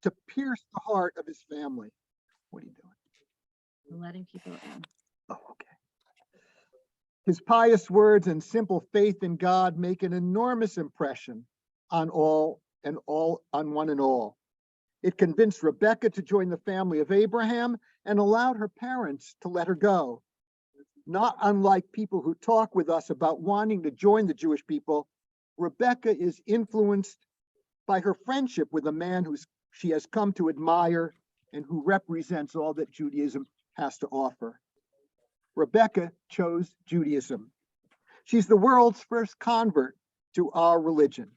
to pierce the heart of his family. What are you doing? Letting people in. Oh, okay. His pious words and simple faith in God make an enormous impression on one and all. It convinced Rebecca to join the family of Abraham and allowed her parents to let her go. Not unlike people who talk with us about wanting to join the Jewish people, Rebecca is influenced by her friendship with a man who she has come to admire and who represents all that Judaism has to offer. Rebecca chose Judaism. She's the world's first convert to our religion.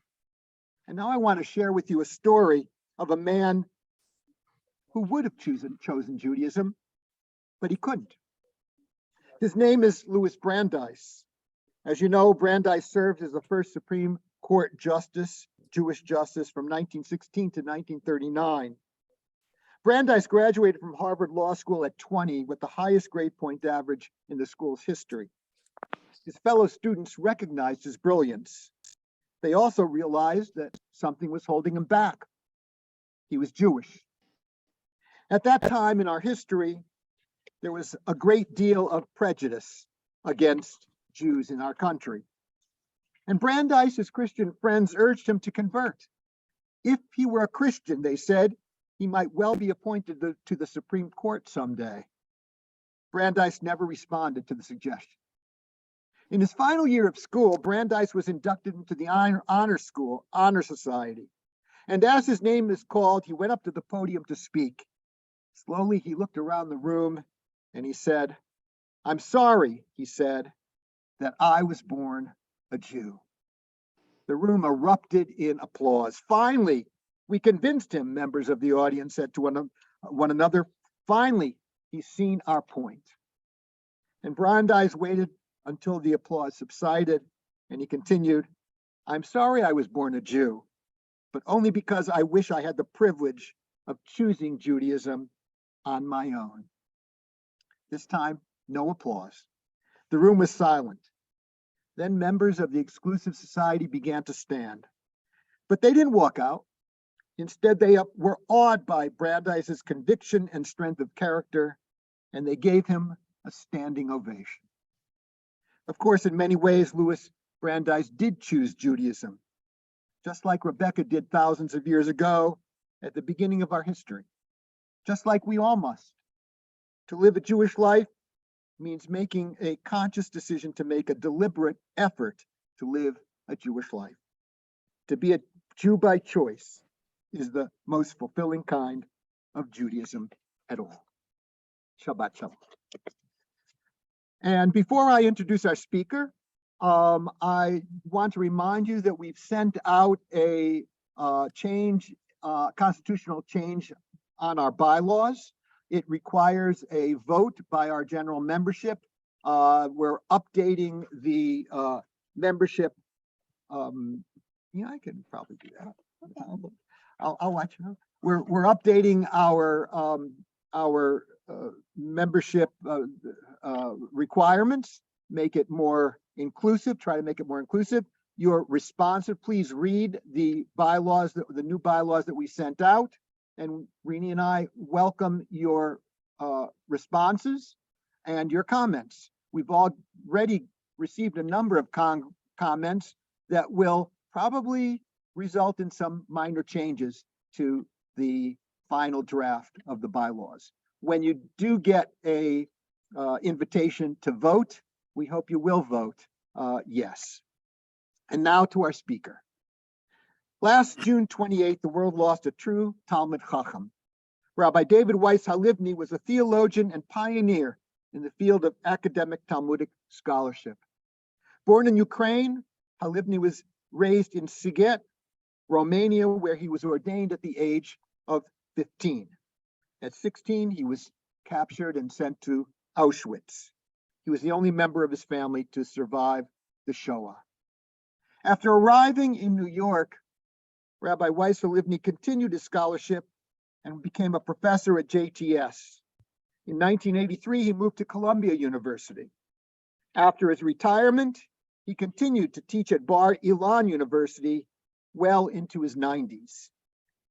And now I want to share with you a story of a man who would have chosen Judaism, but he couldn't. His name is Louis Brandeis. As you know, Brandeis served as the first Supreme Court justice, Jewish justice, from 1916 to 1939. Brandeis graduated from Harvard Law School at 20 with the highest grade point average in the school's history. His fellow students recognized his brilliance. They also realized that something was holding him back. He was Jewish. At that time in our history, there was a great deal of prejudice against Jews in our country. And Brandeis' Christian friends urged him to convert. If he were a Christian, they said, he might well be appointed to the Supreme Court someday. Brandeis never responded to the suggestion. In his final year of school, Brandeis was inducted into the Honor Society. And as his name is called, he went up to the podium to speak. Slowly, he looked around the room and he said, "I'm sorry," he said, "that I was born a Jew." The room erupted in applause. "Finally, we convinced him," members of the audience said to one another. "Finally, he's seen our point." And Brandeis waited until the applause subsided, and he continued, "I'm sorry I was born a Jew, but only because I wish I had the privilege of choosing Judaism on my own." This time, no applause. The room was silent. Then members of the exclusive society began to stand. But they didn't walk out. Instead, they were awed by Brandeis' conviction and strength of character, and they gave him a standing ovation. Of course, in many ways, Louis Brandeis did choose Judaism, just like Rebecca did thousands of years ago at the beginning of our history, just like we all must. To live a Jewish life means making a conscious decision to make a deliberate effort to live a Jewish life. To be a Jew by choice is the most fulfilling kind of Judaism at all. Shabbat shalom. And before I introduce our speaker, I want to remind you that we've sent out a constitutional change on our bylaws. It requires a vote by our general membership. We're updating the membership. I can probably do that. I'll watch you. We're updating our membership requirements, make it more inclusive. Try to make it more inclusive. You're responsive. Please read the bylaws, the new bylaws that we sent out. And Rini and I welcome your responses and your comments. We've already received a number of comments that will probably result in some minor changes to the final draft of the bylaws. When you do get a invitation to vote, we hope you will vote yes. And now to our speaker. Last June 28th, the world lost a true Talmud Chacham. Rabbi David Weiss Halivni was a theologian and pioneer in the field of academic Talmudic scholarship. Born in Ukraine, Halivni was raised in Sighet, Romania, where he was ordained at the age of 15. At 16, he was captured and sent to Auschwitz. He was the only member of his family to survive the Shoah. After arriving in New York, Rabbi Weiss Halivni continued his scholarship and became a professor at JTS. In 1983, he moved to Columbia University. After his retirement, he continued to teach at Bar Ilan University well into his 90s.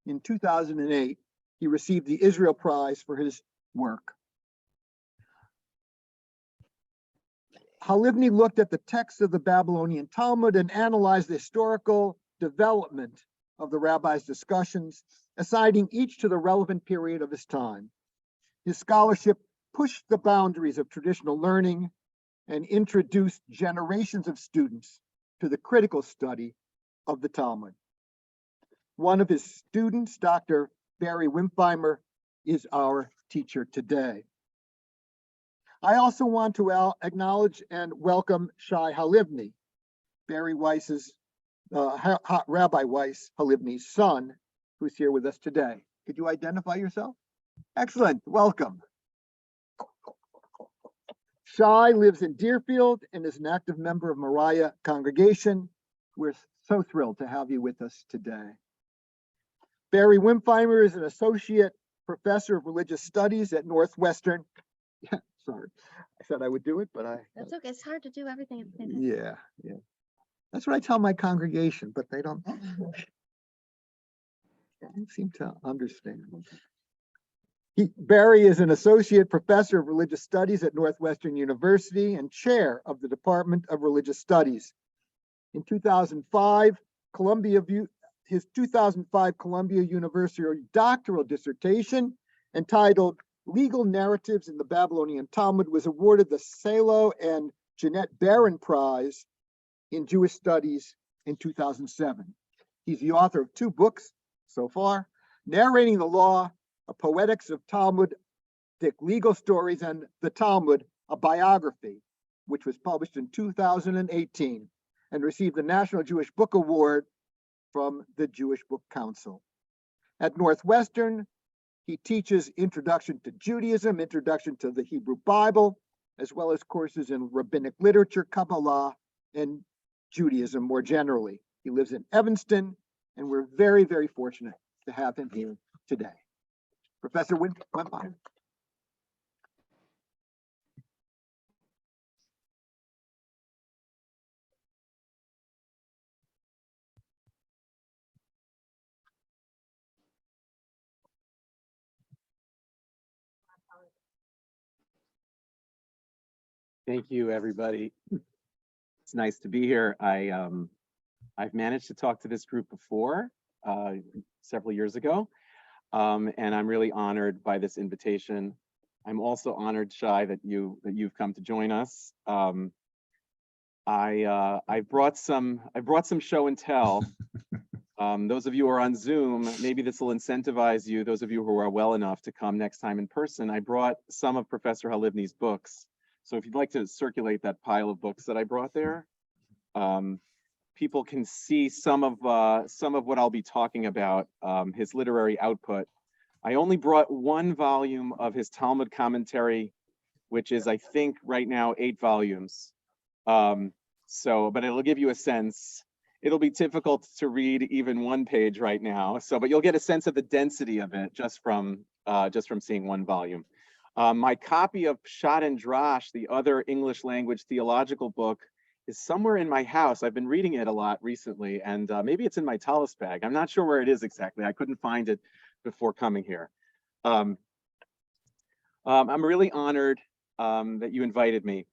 In 2008, he received the Israel Prize for his work. Halivni looked at the texts of the Babylonian Talmud and analyzed the historical development of the rabbis' discussions, assigning each to the relevant period of his time. His scholarship pushed the boundaries of traditional learning and introduced generations of students to the critical study of the Talmud. One of his students, Dr. Barry Wimpfheimer, is our teacher today. I also want to acknowledge and welcome Shai Halivni, Barry Weiss's, Rabbi Weiss Halivni's son, who's here with us today. Could you identify yourself? Excellent, welcome. Shai lives in Deerfield and is an active member of Moriah congregation. We're so thrilled to have you with us today. Barry Wimpfheimer is an associate professor of religious studies at Northwestern. Yeah, sorry, I said I would do it, but That's okay. It's hard to do everything at the same time. Yeah. That's what I tell my congregation, but they don't seem to understand. Barry is an associate professor of religious studies at Northwestern University and chair of the Department of Religious Studies. In 2005, his 2005 Columbia University doctoral dissertation entitled Legal Narratives in the Babylonian Talmud was awarded the Salo and Jeanette Barron Prize in Jewish Studies in 2007. He's the author of 2 books so far, Narrating the Law, A Poetics of Talmudic Legal Stories, and The Talmud, a Biography, which was published in 2018 and received the National Jewish Book Award from the Jewish Book Council. At Northwestern, he teaches Introduction to Judaism, Introduction to the Hebrew Bible, as well as courses in rabbinic literature, Kabbalah, and Judaism more generally. He lives in Evanston, and we're very, very fortunate to have him here today. Professor Wimpfheimer. Thank you, everybody. It's nice to be here. I've managed to talk to this group before, several years ago, and I'm really honored by this invitation. I'm also honored, Shai, that you've come to join us. I brought some show and tell. Those of you who are on Zoom, maybe this will incentivize you. Those of you who are well enough to come next time in person, I brought some of Professor Halivni's books. So if you'd like to circulate that pile of books that I brought there, people can see some of what I'll be talking about, his literary output. I only brought 1 volume of his Talmud commentary, which is, I think, right now 8 volumes. But it'll give you a sense. It'll be difficult to read even 1 page right now. But you'll get a sense of the density of it just from seeing 1 volume. My copy of Pshat and Drash, the other English language theological book, is somewhere in my house. I've been reading it a lot recently, and maybe it's in my tallis bag. I'm not sure where it is exactly. I couldn't find it before coming here. I'm really honored that you invited me.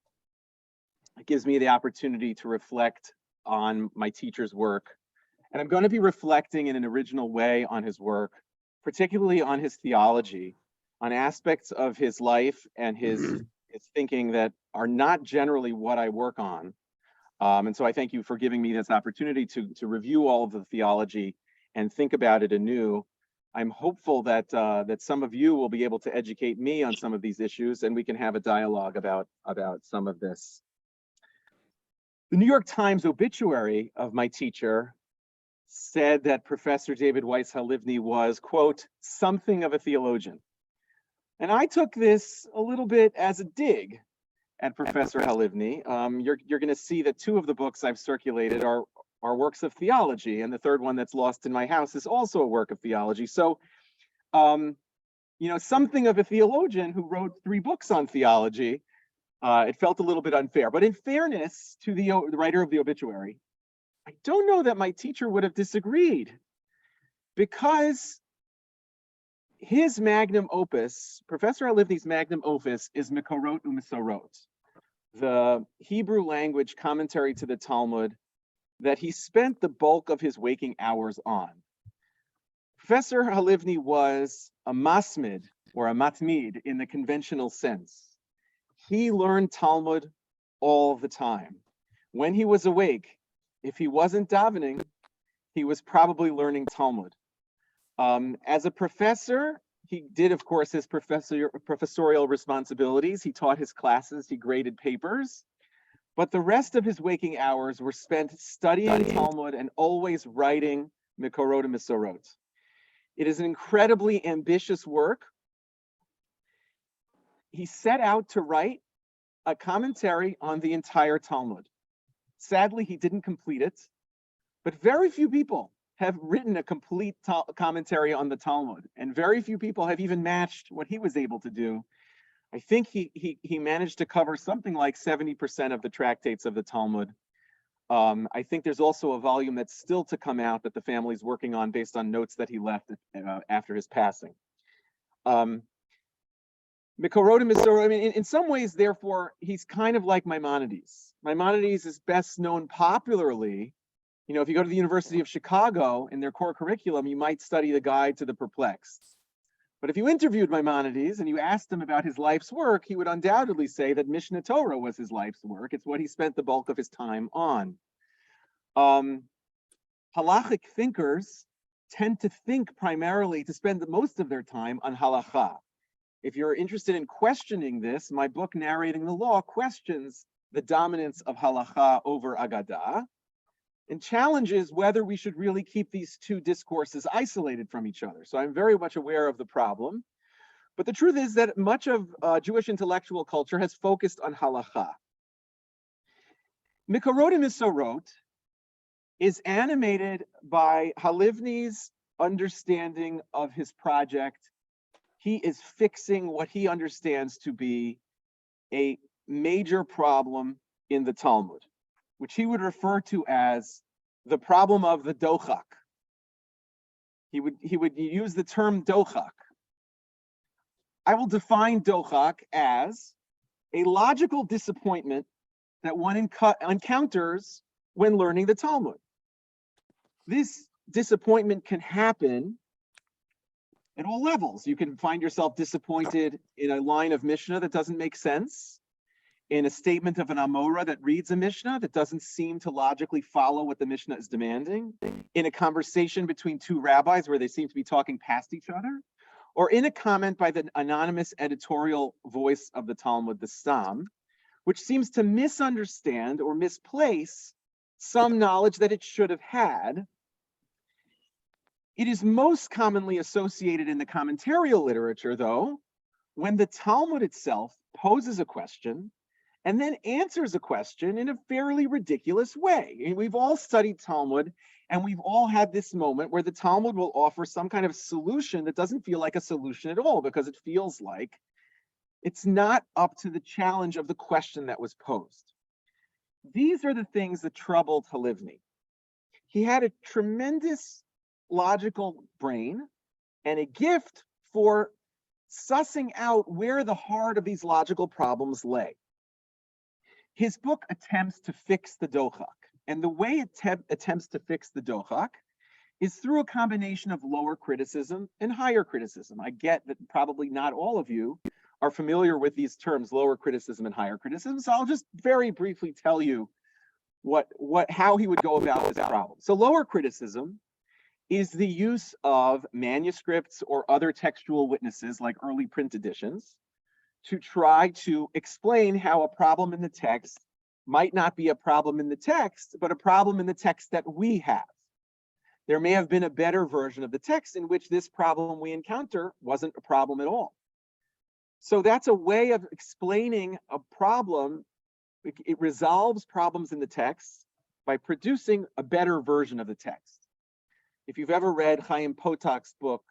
It gives me the opportunity to reflect on my teacher's work. And I'm going to be reflecting in an original way on his work, particularly on his theology, on aspects of his life and his thinking that are not generally what I work on. And so I thank you for giving me this opportunity to review all of the theology and think about it anew. I'm hopeful that some of you will be able to educate me on some of these issues, and we can have a dialogue about some of this. The New York Times obituary of my teacher said that Professor David Weiss Halivni was, quote, something of a theologian. And I took this a little bit as a dig at Professor Halivni. You're going to see that 2 of the books I've circulated are works of theology, and the 3rd one that's lost in my house is also a work of theology. So, something of a theologian who wrote 3 books on theology, it felt a little bit unfair. But in fairness to the writer of the obituary, I don't know that my teacher would have disagreed, because His magnum opus, Professor Halivni's magnum opus, is Mikorot u'Mesorot, the Hebrew language commentary to the Talmud that he spent the bulk of his waking hours on. Professor Halivni was a masmid, or a matmid in the conventional sense. He learned Talmud all the time. When he was awake, if he wasn't davening, he was probably learning Talmud. As a professor, he did, of course, his professorial responsibilities. He taught his classes, he graded papers, but the rest of his waking hours were spent studying Talmud and always writing Mikorot u'Mesorot. It is an incredibly ambitious work. He set out to write a commentary on the entire Talmud. Sadly, he didn't complete it, but very few people have written a complete commentary on the Talmud, and very few people have even matched what he was able to do. I think he managed to cover something like 70% of the tractates of the Talmud. I think there's also a volume that's still to come out that the family's working on based on notes that he left after his passing. Mikorot u'Mesorot, I mean, in some ways, therefore, he's kind of like Maimonides. Maimonides is best known popularly. You know, if you go to the University of Chicago in their core curriculum, you might study the Guide to the Perplexed. But if you interviewed Maimonides and you asked him about his life's work, he would undoubtedly say that Mishnah Torah was his life's work. It's what he spent the bulk of his time on. Halachic thinkers tend to think primarily to spend most of their time on halacha. If you're interested in questioning this, my book, Narrating the Law, questions the dominance of halacha over agadah and challenges whether we should really keep these two discourses isolated from each other. So I'm very much aware of the problem. But the truth is that much of Jewish intellectual culture has focused on halacha. Mikorot u'Mesorot is animated by Halivni's understanding of his project. He is fixing what he understands to be a major problem in the Talmud, which he would refer to as the problem of the dochak. He would use the term dochak. I will define dochak as a logical disappointment that one encounters when learning the Talmud. This disappointment can happen at all levels. You can find yourself disappointed in a line of Mishnah that doesn't make sense, in a statement of an Amora that reads a Mishnah that doesn't seem to logically follow what the Mishnah is demanding, in a conversation between two rabbis where they seem to be talking past each other, or in a comment by the anonymous editorial voice of the Talmud, the Stam, which seems to misunderstand or misplace some knowledge that it should have had. It is most commonly associated in the commentarial literature, though, when the Talmud itself poses a question and then answers a question in a fairly ridiculous way. And we've all studied Talmud, and we've all had this moment where the Talmud will offer some kind of solution that doesn't feel like a solution at all, because it feels like it's not up to the challenge of the question that was posed. These are the things that troubled Halivni. He had a tremendous logical brain and a gift for sussing out where the heart of these logical problems lay. His book attempts to fix the dochak, and the way it attempts to fix the dochak is through a combination of lower criticism and higher criticism. I get that probably not all of you are familiar with these terms, lower criticism and higher criticism, so I'll just very briefly tell you how he would go about this problem. So lower criticism is the use of manuscripts or other textual witnesses like early print editions to try to explain how a problem in the text might not be a problem in the text, but a problem in the text that we have. There may have been a better version of the text in which this problem we encounter wasn't a problem at all. So that's a way of explaining a problem. It resolves problems in the text by producing a better version of the text. If you've ever read Chaim Potak's book,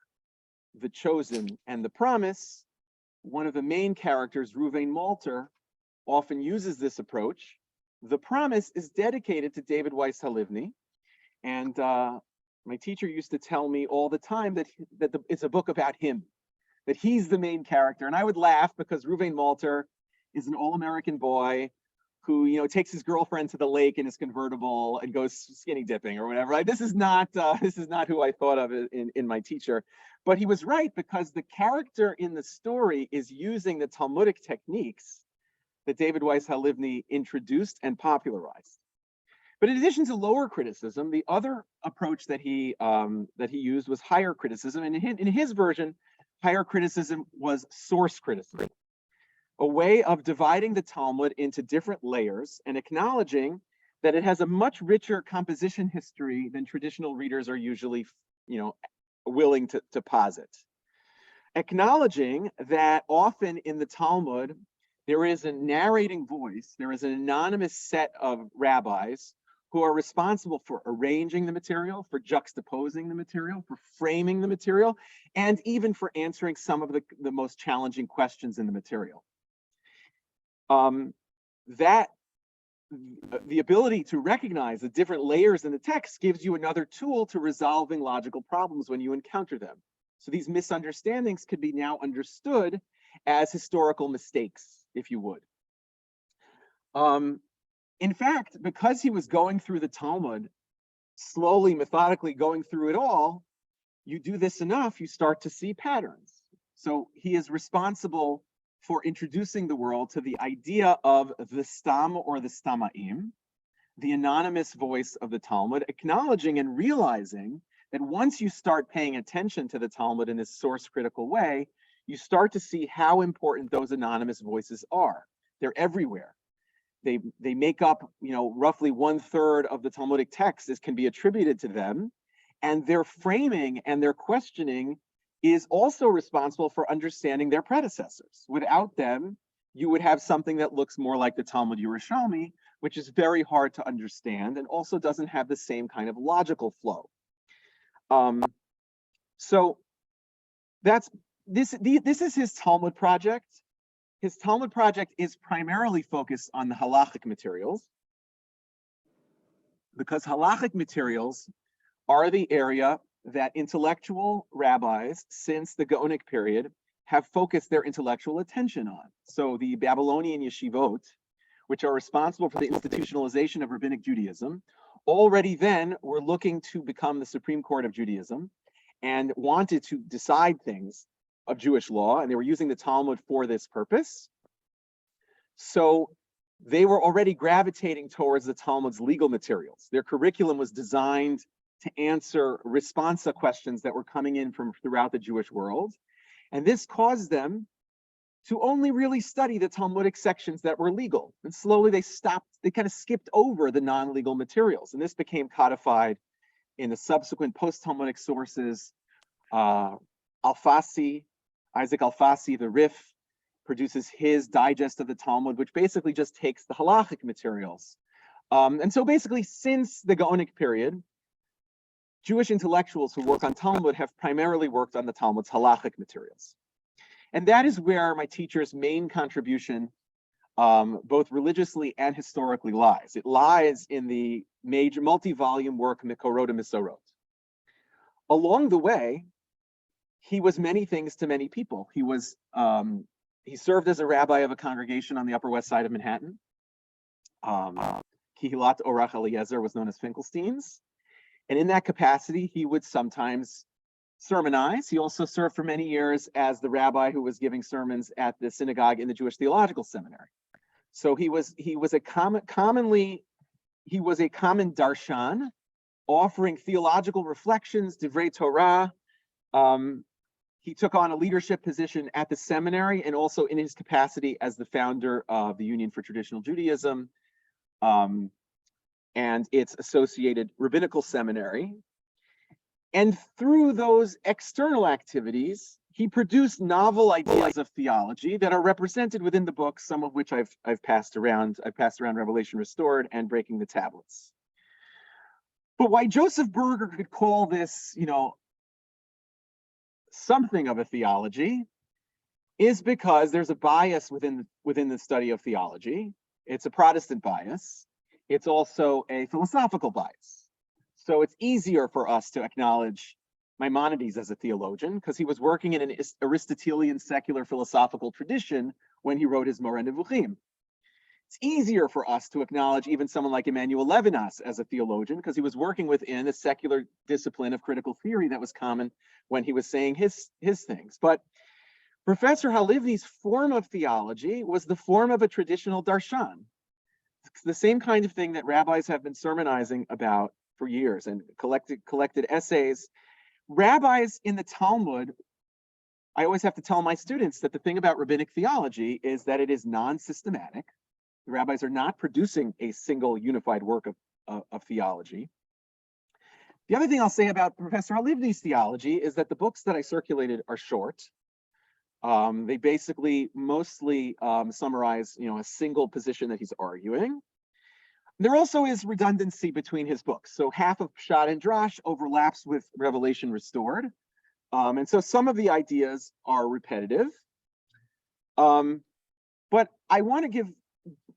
The Chosen and the Promise, one of the main characters, Ruvain Malter, often uses this approach. The Promise is dedicated to David Weiss Halivni, and my teacher used to tell me all the time that it's a book about him. that he's the main character. And I would laugh because Ruvain Malter is an all-American boy who, you know, takes his girlfriend to the lake in his convertible and goes skinny dipping or whatever. Like, this is not who I thought of in my teacher. But he was right, because the character in the story is using the Talmudic techniques that David Weiss Halivni introduced and popularized. But in addition to lower criticism, the other approach that he used was higher criticism. And in his version, higher criticism was source criticism, a way of dividing the Talmud into different layers and acknowledging that it has a much richer composition history than traditional readers are usually, you know, willing to posit. Acknowledging that often in the Talmud, there is a narrating voice, there is an anonymous set of rabbis who are responsible for arranging the material, for juxtaposing the material, for framing the material, and even for answering some of the most challenging questions in the material. That the ability to recognize the different layers in the text gives you another tool to resolving logical problems when you encounter them. So these misunderstandings could be now understood as historical mistakes, if you would. In fact, because he was going through the Talmud, slowly, methodically going through it all, you do this enough, you start to see patterns. So he is responsible for introducing the world to the idea of the stam or the stamaim, the anonymous voice of the Talmud, acknowledging and realizing that once you start paying attention to the Talmud in this source critical way, you start to see how important those anonymous voices are. They're everywhere. They make up, you know, roughly 1/3 of the Talmudic text can be attributed to them, and their framing and their questioning is also responsible for understanding their predecessors. Without them, you would have something that looks more like the Talmud Yerushalmi, which is very hard to understand and also doesn't have the same kind of logical flow. So that's this is his Talmud project. His Talmud project is primarily focused on the halachic materials, because halachic materials are the area that intellectual rabbis since the Gaonic period have focused their intellectual attention on. So the Babylonian yeshivot, which are responsible for the institutionalization of rabbinic Judaism, already then were looking to become the Supreme Court of Judaism and wanted to decide things of Jewish law, and they were using the Talmud for this purpose. So they were already gravitating towards the Talmud's legal materials. Their curriculum was designed to answer responsa questions that were coming in from throughout the Jewish world. And this caused them to only really study the Talmudic sections that were legal. And slowly they kind of skipped over the non-legal materials. And this became codified in the subsequent post-Talmudic sources. Alfasi, Isaac Alfasi, the Rif, produces his digest of the Talmud, which basically just takes the halachic materials. And so basically, since the Gaonic period, Jewish intellectuals who work on Talmud have primarily worked on the Talmud's halachic materials. And that is where my teacher's main contribution, both religiously and historically, lies. It lies in the major multi-volume work, Mikorot Misorot. Along the way, he was many things to many people. He served as a rabbi of a congregation on the Upper West Side of Manhattan. Kihilat Orach Eliezer was known as Finkelstein's. And in that capacity, he would sometimes sermonize. He also served for many years as the rabbi who was giving sermons at the synagogue in the Jewish Theological Seminary. So he was a common darshan, offering theological reflections, divrei Torah. He took on a leadership position at the seminary and also in his capacity as the founder of the Union for Traditional Judaism and its associated rabbinical seminary. And through those external activities, he produced novel ideas of theology that are represented within the book, some of which I've passed around. I've passed around Revelation Restored and Breaking the Tablets. But why Joseph Berger could call this, something of a theology is because there's a bias within the study of theology. It's a Protestant bias. It's also a philosophical bias. So it's easier for us to acknowledge Maimonides as a theologian because he was working in an Aristotelian secular philosophical tradition when he wrote his Moreh Nevuchim. It's easier for us to acknowledge even someone like Emmanuel Levinas as a theologian because he was working within a secular discipline of critical theory that was common when he was saying his things. But Professor Halivni's form of theology was the form of a traditional darshan. It's the same kind of thing that rabbis have been sermonizing about for years and collected essays. Rabbis in the Talmud, I always have to tell my students that the thing about rabbinic theology is that it is non-systematic. The rabbis are not producing a single unified work of theology. The other thing I'll say about Professor Halivni's theology is that the books that I circulated are short. They basically mostly summarize, a single position that he's arguing. There also is redundancy between his books. So half of Pshat and Drash overlaps with Revelation Restored. And so some of the ideas are repetitive. But I want to give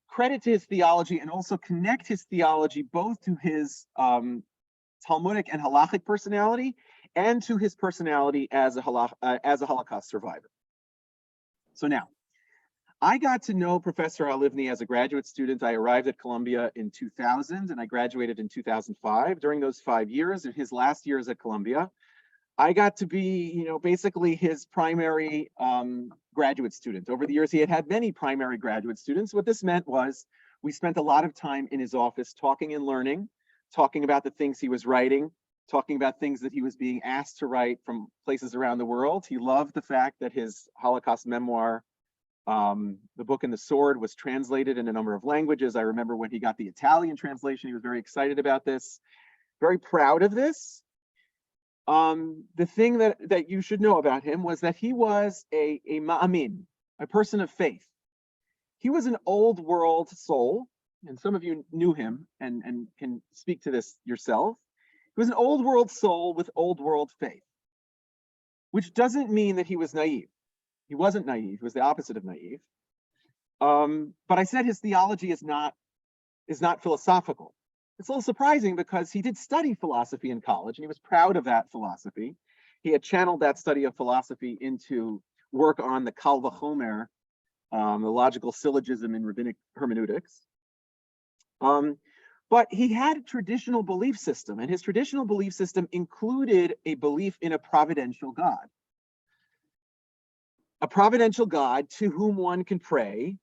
credit to his theology and also connect his theology both to his Talmudic and halachic personality and to his personality as a Holocaust survivor. So now, I got to know Professor Halivni as a graduate student. I arrived at Columbia in 2000 and I graduated in 2005. During those 5 years, in his last years at Columbia, I got to be, basically his primary graduate student. Over the years, he had many primary graduate students. What this meant was we spent a lot of time in his office talking and learning, talking about the things he was writing, talking about things that he was being asked to write from places around the world. He loved the fact that his Holocaust memoir, The Book and the Sword, was translated in a number of languages. I remember when he got the Italian translation, he was very excited about this, very proud of this. The thing that you should know about him was that he was a ma'amin, a person of faith. He was an old world soul, and some of you knew him and can speak to this yourself. He was an old world soul with old world faith, which doesn't mean that he was naive. He wasn't naive. He was the opposite of naive. But I said his theology is not philosophical. It's a little surprising because he did study philosophy in college and he was proud of that philosophy. He had channeled that study of philosophy into work on the Kal Vachomer, the logical syllogism in rabbinic hermeneutics. But he had a traditional belief system, and his traditional belief system included a belief in a providential God. A providential God to whom one can pray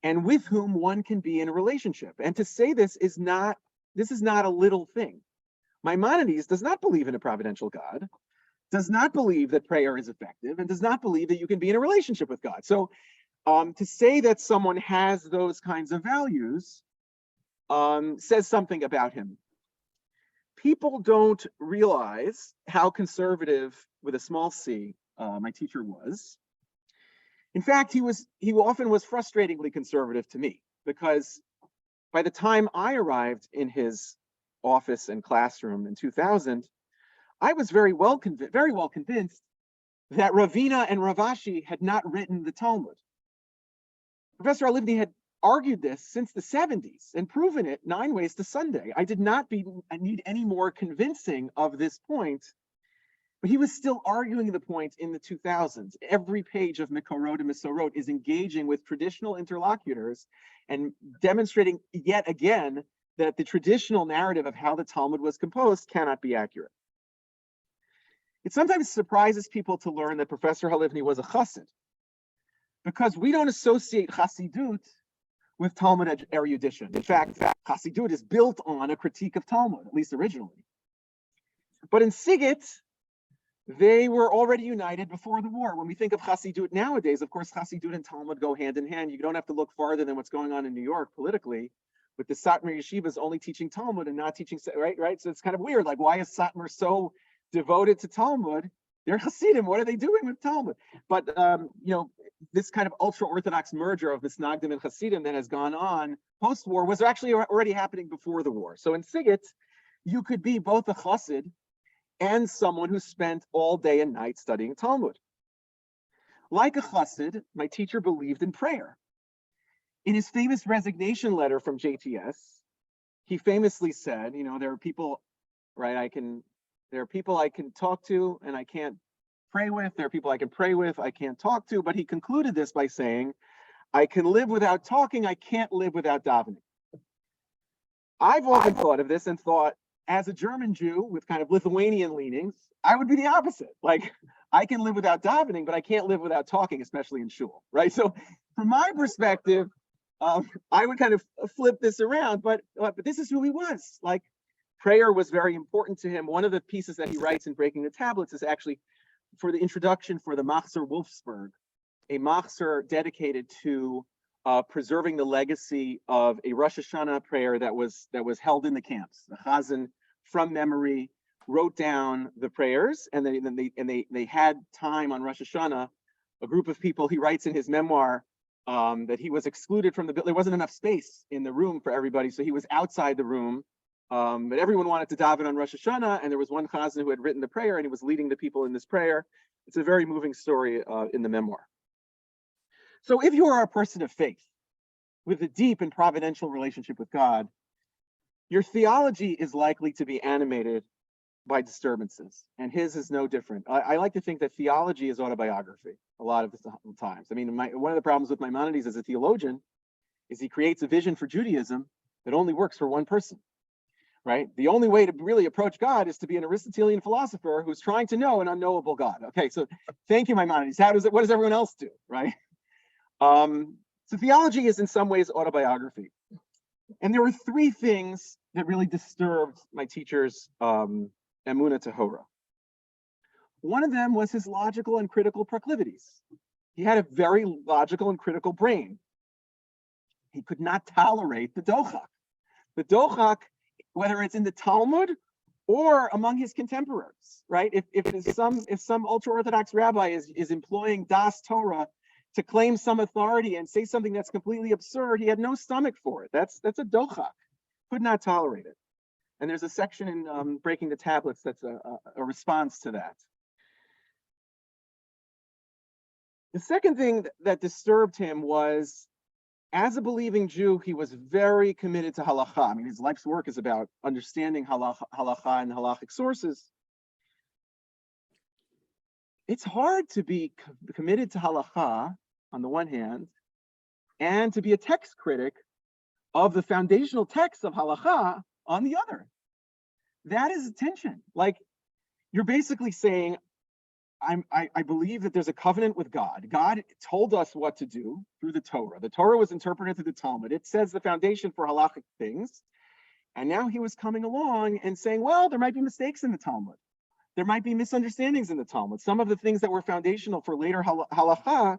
and with whom one can be in a relationship. And to say this is not a little thing. Maimonides does not believe in a providential God, does not believe that prayer is effective, and does not believe that you can be in a relationship with God. So to say that someone has those kinds of values says something about him. People don't realize how conservative, with a small c, my teacher was. In fact, he often was frustratingly conservative to me, because by the time I arrived in his office and classroom in 2000, I was very well convinced that Ravina and Ravashi had not written the Talmud. Professor Halivni had argued this since the 70s and proven it 9 ways to Sunday. I did not need any more convincing of this point, but he was still arguing the point in the 2000s. Every page of Mikorot and Mesorot is engaging with traditional interlocutors and demonstrating yet again that the traditional narrative of how the Talmud was composed cannot be accurate. It sometimes surprises people to learn that Professor Halivni was a chassid, because we don't associate chassidut with Talmud erudition. In fact, chassidut is built on a critique of Talmud, at least originally. But in Sighet, they were already united before the war. When we think of chassidut nowadays, of course, chassidut and Talmud go hand in hand. You don't have to look farther than what's going on in New York politically, with the Satmar yeshivas only teaching Talmud and not teaching, right? So it's kind of weird. Like, why is Satmar so devoted to Talmud? They're Hasidim. What are they doing with Talmud? But this kind of ultra-Orthodox merger of Misnagdim and Hasidim that has gone on post-war was actually already happening before the war. So in Sighet, you could be both a chassid and someone who spent all day and night studying Talmud. Like a chassid, my teacher believed in prayer. In his famous resignation letter from JTS, he famously said, there are people, right, I can There are people I can talk to and I can't pray with. There are people I can pray with, I can't talk to. But he concluded this by saying, I can live without talking, I can't live without davening. I've often thought of this and thought, as a German Jew with kind of Lithuanian leanings, I would be the opposite. Like, I can live without davening, but I can't live without talking, especially in shul, right? So from my perspective, I would kind of flip this around, but this is who he was. Like, prayer was very important to him. One of the pieces that he writes in Breaking the Tablets is actually for the introduction for the Machzor Wolfsburg, a Machzor dedicated to preserving the legacy of a Rosh Hashanah prayer that was held in the camps. The Chazan, from memory, wrote down the prayers, and they had time on Rosh Hashanah. A group of people, he writes in his memoir that he was excluded from the building. There wasn't enough space in the room for everybody, so he was outside the room. But everyone wanted to daven on Rosh Hashanah, and there was one Chazan who had written the prayer, and he was leading the people in this prayer. It's a very moving story in the memoir. So if you are a person of faith with a deep and providential relationship with God, your theology is likely to be animated by disturbances, and his is no different. I like to think that theology is autobiography a lot of the times. I mean, one of the problems with Maimonides as a theologian is he creates a vision for Judaism that only works for one person, right? The only way to really approach God is to be an Aristotelian philosopher who's trying to know an unknowable God. Okay, so thank you, Maimonides. What does everyone else do, right? So theology is in some ways autobiography. And there were three things that really disturbed my teacher's Emunah Tehora. One of them was his logical and critical proclivities. He had a very logical and critical brain. He could not tolerate the dochak. The dochak, whether it's in the Talmud or among his contemporaries, right? If some ultra-Orthodox rabbi is employing Das Torah to claim some authority and say something that's completely absurd, he had no stomach for it. That's a dochak. Could not tolerate it. And there's a section in Breaking the Tablets that's a response to that. The second thing that disturbed him was, as a believing Jew, he was very committed to halakha. I mean, his life's work is about understanding halakha and halachic sources. It's hard to be committed to halakha on the one hand, and to be a text critic of the foundational text of halakha on the other. That is a tension. Like, you're basically saying, I believe that there's a covenant with God. God told us what to do through the Torah. The Torah was interpreted through the Talmud. It says the foundation for halachic things. And now he was coming along and saying, well, there might be mistakes in the Talmud. There might be misunderstandings in the Talmud. Some of the things that were foundational for later halakha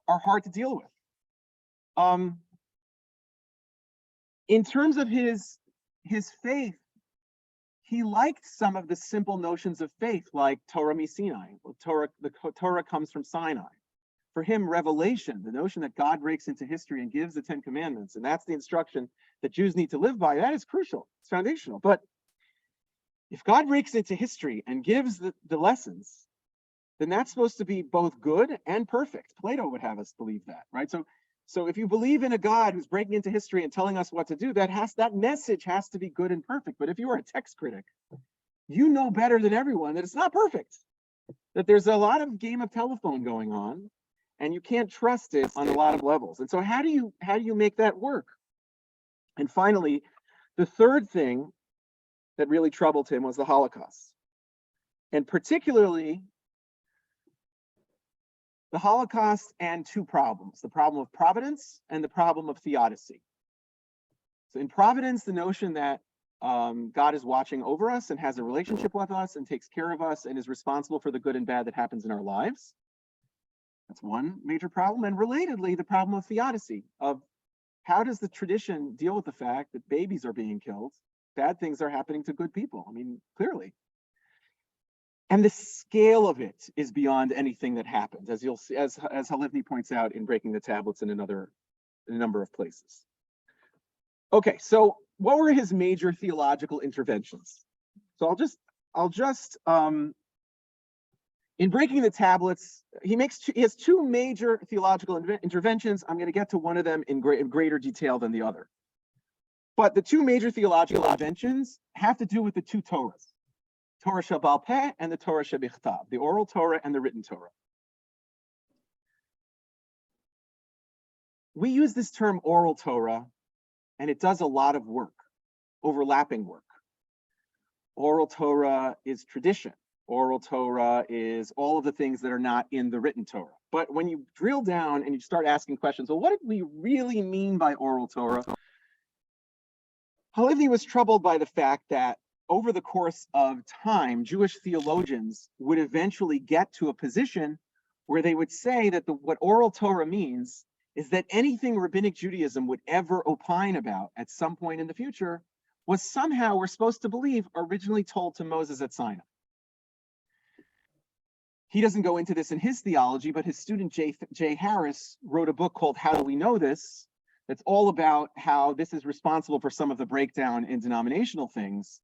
are hard to deal with. In terms of his faith, he liked some of the simple notions of faith, like Torah mi Sinai. The Torah comes from Sinai. For him, revelation, the notion that God breaks into history and gives the 10 Commandments, and that's the instruction that Jews need to live by, that is crucial. It's foundational. But if God breaks into history and gives the lessons, then that's supposed to be both good and perfect. Plato would have us believe that, right? So if you believe in a God who's breaking into history and telling us what to do, that message has to be good and perfect. But if you are a text critic, you know better than everyone that it's not perfect, that there's a lot of game of telephone going on, and you can't trust it on a lot of levels. And so how do you make that work? And finally, the third thing that really troubled him was the Holocaust, and particularly the Holocaust and two problems: the problem of providence and the problem of theodicy. So in providence, the notion that God is watching over us and has a relationship with us and takes care of us and is responsible for the good and bad that happens in our lives. That's one major problem. And relatedly, the problem of theodicy, of how does the tradition deal with the fact that babies are being killed, bad things are happening to good people? I mean, clearly. And the scale of it is beyond anything that happens, as you'll see, as Halivni points out in Breaking the Tablets in a number of places. Okay, so what were his major theological interventions? So I'll just in Breaking the Tablets, he has two major theological interventions. I'm going to get to one of them in greater detail than the other. But the two major theological interventions have to do with the two Torahs. Torah Shebaal Peh and the Torah Shebichtav, the oral Torah and the written Torah. We use this term oral Torah, and it does a lot of work, overlapping work. Oral Torah is tradition. Oral Torah is all of the things that are not in the written Torah. But when you drill down and you start asking questions, well, what did we really mean by oral Torah? Halivni was troubled by the fact that over the course of time, Jewish theologians would eventually get to a position where they would say that what oral Torah means is that anything rabbinic Judaism would ever opine about at some point in the future was somehow, we're supposed to believe, originally told to Moses at Sinai. He doesn't go into this in his theology, but his student Jay Harris wrote a book called How Do We Know This? That's all about how this is responsible for some of the breakdown in denominational things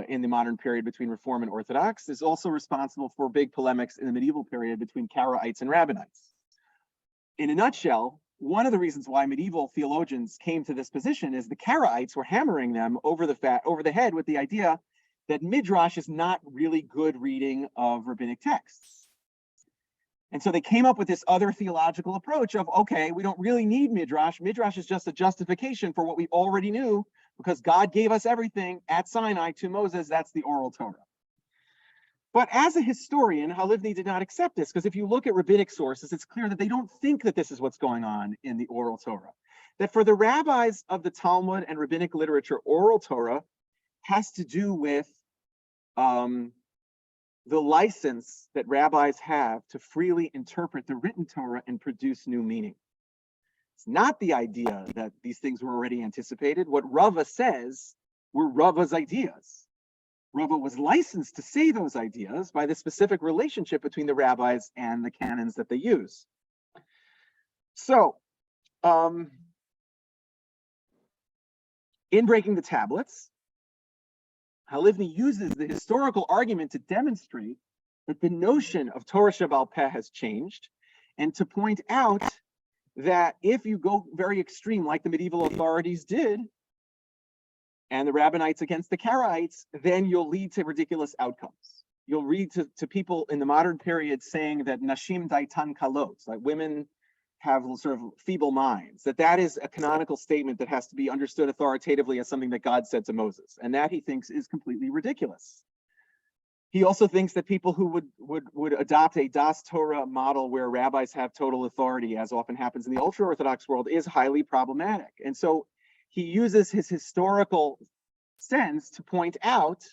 in the modern period between Reform and Orthodox. Is also responsible for big polemics in the medieval period between Karaites and Rabbinites. In a nutshell, one of the reasons why medieval theologians came to this position is the Karaites were hammering them over the head with the idea that Midrash is not really good reading of rabbinic texts. And so they came up with this other theological approach of, okay, we don't really need Midrash. Midrash is just a justification for what we already knew because God gave us everything at Sinai to Moses. That's the oral Torah. But as a historian, Halivni did not accept this, because if you look at rabbinic sources, it's clear that they don't think that this is what's going on in the oral Torah. That for the rabbis of the Talmud and rabbinic literature, oral Torah has to do with the license that rabbis have to freely interpret the written Torah and produce new meaning. It's not the idea that these things were already anticipated. What Rava says were Rava's ideas. Rava was licensed to say those ideas by the specific relationship between the rabbis and the canons that they use. So, in Breaking the Tablets, Halivni uses the historical argument to demonstrate that the notion of Torah Shebaal Peh has changed, and to point out that if you go very extreme, like the medieval authorities did, and the Rabbinites against the Karaites, then you'll lead to ridiculous outcomes. You'll read to people in the modern period saying that Nashim Daitan Kalot, like women have sort of feeble minds, that is a canonical statement that has to be understood authoritatively as something that God said to Moses, and that he thinks is completely ridiculous. He also thinks that people who would adopt a Das Torah model where rabbis have total authority, as often happens in the ultra-Orthodox world, is highly problematic. And so he uses his historical sense to point out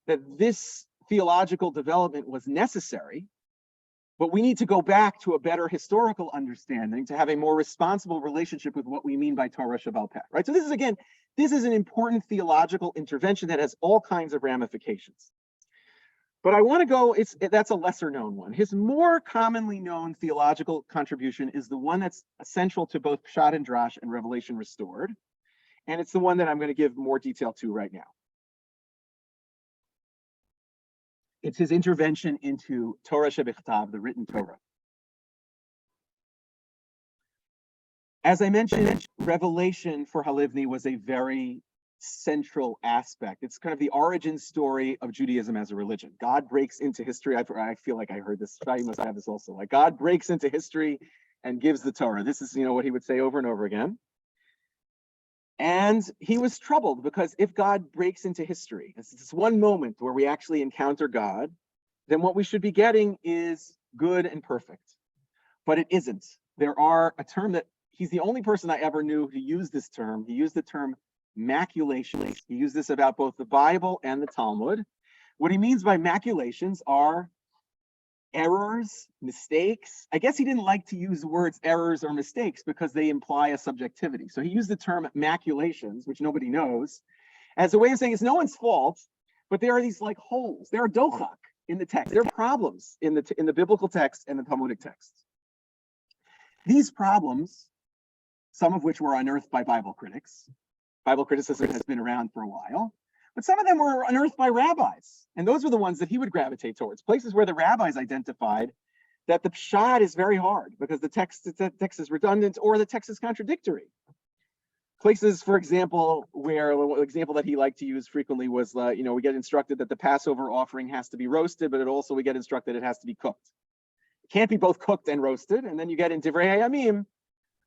that this theological development was necessary, but we need to go back to a better historical understanding to have a more responsible relationship with what we mean by Torah Shebaal Peh, right? So this is an important theological intervention that has all kinds of ramifications. But I want to go, that's a lesser known one. His more commonly known theological contribution is the one that's essential to both Pshat and Drash and Revelation Restored. And it's the one that I'm going to give more detail to right now. It's his intervention into Torah Shebichtav, the written Torah. As I mentioned, Revelation for Halivni was a very central aspect. It's kind of the origin story of Judaism as a religion. God breaks into history. I feel like I heard this. Shai must have this also. Like God breaks into history and gives the Torah. This is, what he would say over and over again. And he was troubled because if God breaks into history, it's one moment where we actually encounter God, then what we should be getting is good and perfect. But it isn't. There are a term that he's the only person I ever knew who used this term. He used the term maculations. He used this about both the Bible and the Talmud. What he means by maculations are errors, mistakes. I guess he didn't like to use the words errors or mistakes because they imply a subjectivity. So he used the term maculations, which nobody knows, as a way of saying it's no one's fault, but there are these like holes. There are dochak in the text. There are problems in the biblical text and the Talmudic text. These problems, some of which were unearthed by Bible critics. Bible criticism has been around for a while. But some of them were unearthed by rabbis. And those were the ones that he would gravitate towards, places where the rabbis identified that the pshat is very hard because the text is redundant or the text is contradictory. Places, for example, where the example that he liked to use frequently was, we get instructed that the Passover offering has to be roasted, but we get instructed it has to be cooked. It can't be both cooked and roasted. And then you get in Divrei Hayamim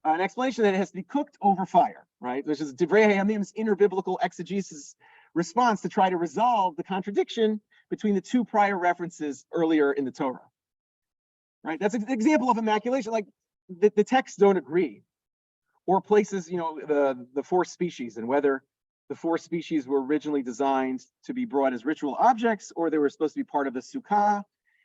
an explanation that it has to be cooked over fire, right? Which is Divrei Hayamim's inner biblical exegesis response to try to resolve the contradiction between the two prior references earlier in the Torah, right? That's an example of immaculation. Like the texts don't agree. Or places, the four species, and whether the four species were originally designed to be brought as ritual objects, or they were supposed to be part of the Sukkah,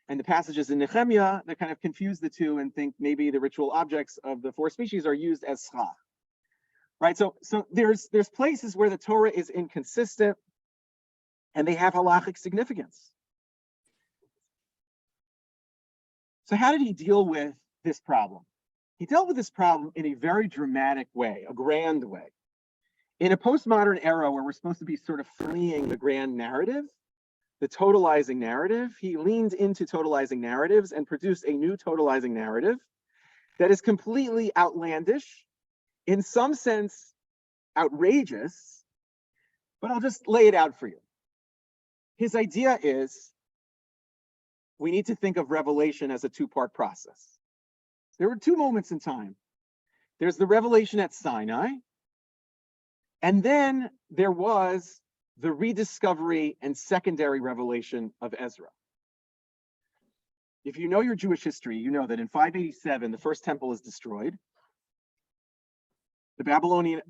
and the passages in Nehemiah that kind of confuse the two and think maybe the ritual objects of the four species are used as schach, right? So there's places where the Torah is inconsistent, and they have halachic significance. So how did he deal with this problem? He dealt with this problem in a very dramatic way, a grand way. In a postmodern era where we're supposed to be sort of fleeing the grand narrative, the totalizing narrative, he leaned into totalizing narratives and produced a new totalizing narrative that is completely outlandish, in some sense outrageous, but I'll just lay it out for you. His idea is we need to think of revelation as a two-part process. There were two moments in time. There's the revelation at Sinai, and then there was the rediscovery and secondary revelation of Ezra. If you know your Jewish history, you know that in 587, the first temple is destroyed. The Babylonian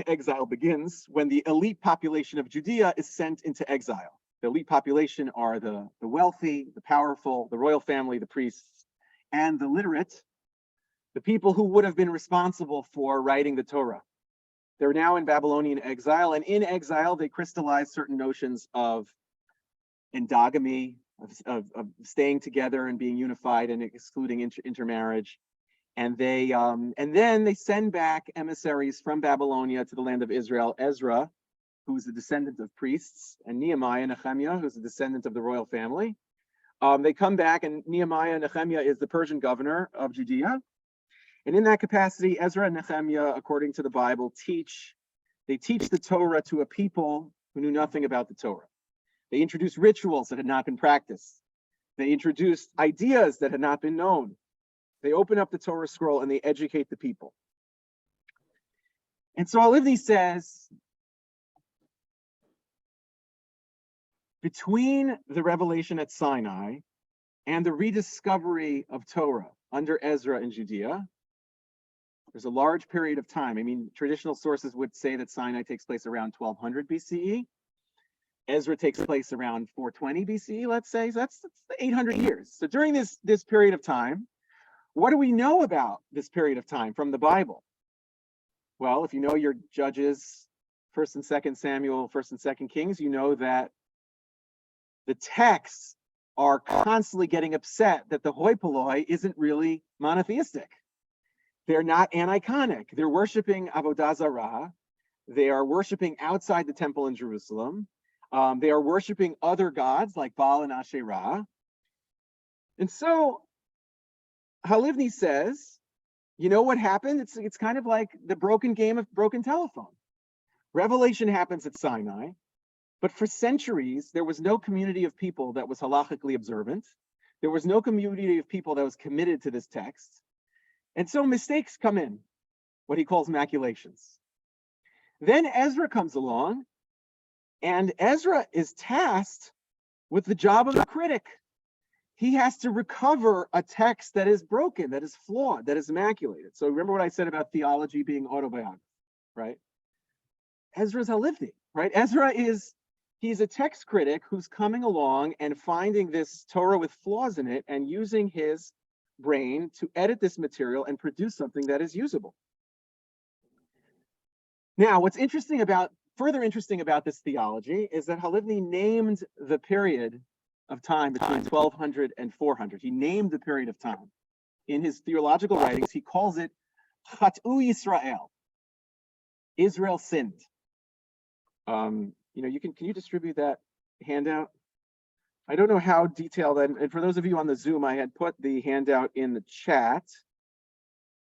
exile begins when the elite population of Judea is sent into exile. The elite population are the wealthy, the powerful, the royal family, the priests, and the literate, the people who would have been responsible for writing the Torah. They're now in Babylonian exile, and in exile, they crystallize certain notions of endogamy, of staying together and being unified and excluding intermarriage. And then they send back emissaries from Babylonia to the land of Israel. Ezra, who's a descendant of priests, and Nehemiah, who's a descendant of the royal family. They come back, and Nehemiah is the Persian governor of Judea. And in that capacity, Ezra and Nehemiah, according to the Bible, teach the Torah to a people who knew nothing about the Torah. They introduced rituals that had not been practiced. They introduced ideas that had not been known. They open up the Torah scroll and they educate the people. And so Halivni says, between the revelation at Sinai and the rediscovery of Torah under Ezra in Judea, there's a large period of time. I mean, traditional sources would say that Sinai takes place around 1200 BCE. Ezra takes place around 420 BCE, let's say. So that's 800 years. So during this period of time, what do we know about this period of time from the Bible? Well, if you know your Judges, 1st and 2nd Samuel, 1st and 2nd Kings, you know that the texts are constantly getting upset that the hoi polloi isn't really monotheistic. They're not aniconic. They're worshiping Avodah Zarah. They are worshiping outside the temple in Jerusalem. They are worshiping other gods like Baal and Asherah. And so Halivni says, you know what happened? It's kind of like the broken game of broken telephone. Revelation happens at Sinai, but for centuries, there was no community of people that was halachically observant. There was no community of people that was committed to this text. And so mistakes come in, what he calls maculations. Then Ezra comes along, and Ezra is tasked with the job of a critic. He has to recover a text that is broken, that is flawed, that is immaculated. So remember what I said about theology being autobiography, right? Ezra's Halivni, right? He's a text critic who's coming along and finding this Torah with flaws in it and using his brain to edit this material and produce something that is usable. Now, what's further interesting about this theology is that Halivni named the period of time between 1200 and 400. He named the period of time. In his theological writings, he calls it Chatu Yisrael. Israel sinned. Can you distribute that handout? I don't know how detailed, and for those of you on the Zoom, I had put the handout in the chat.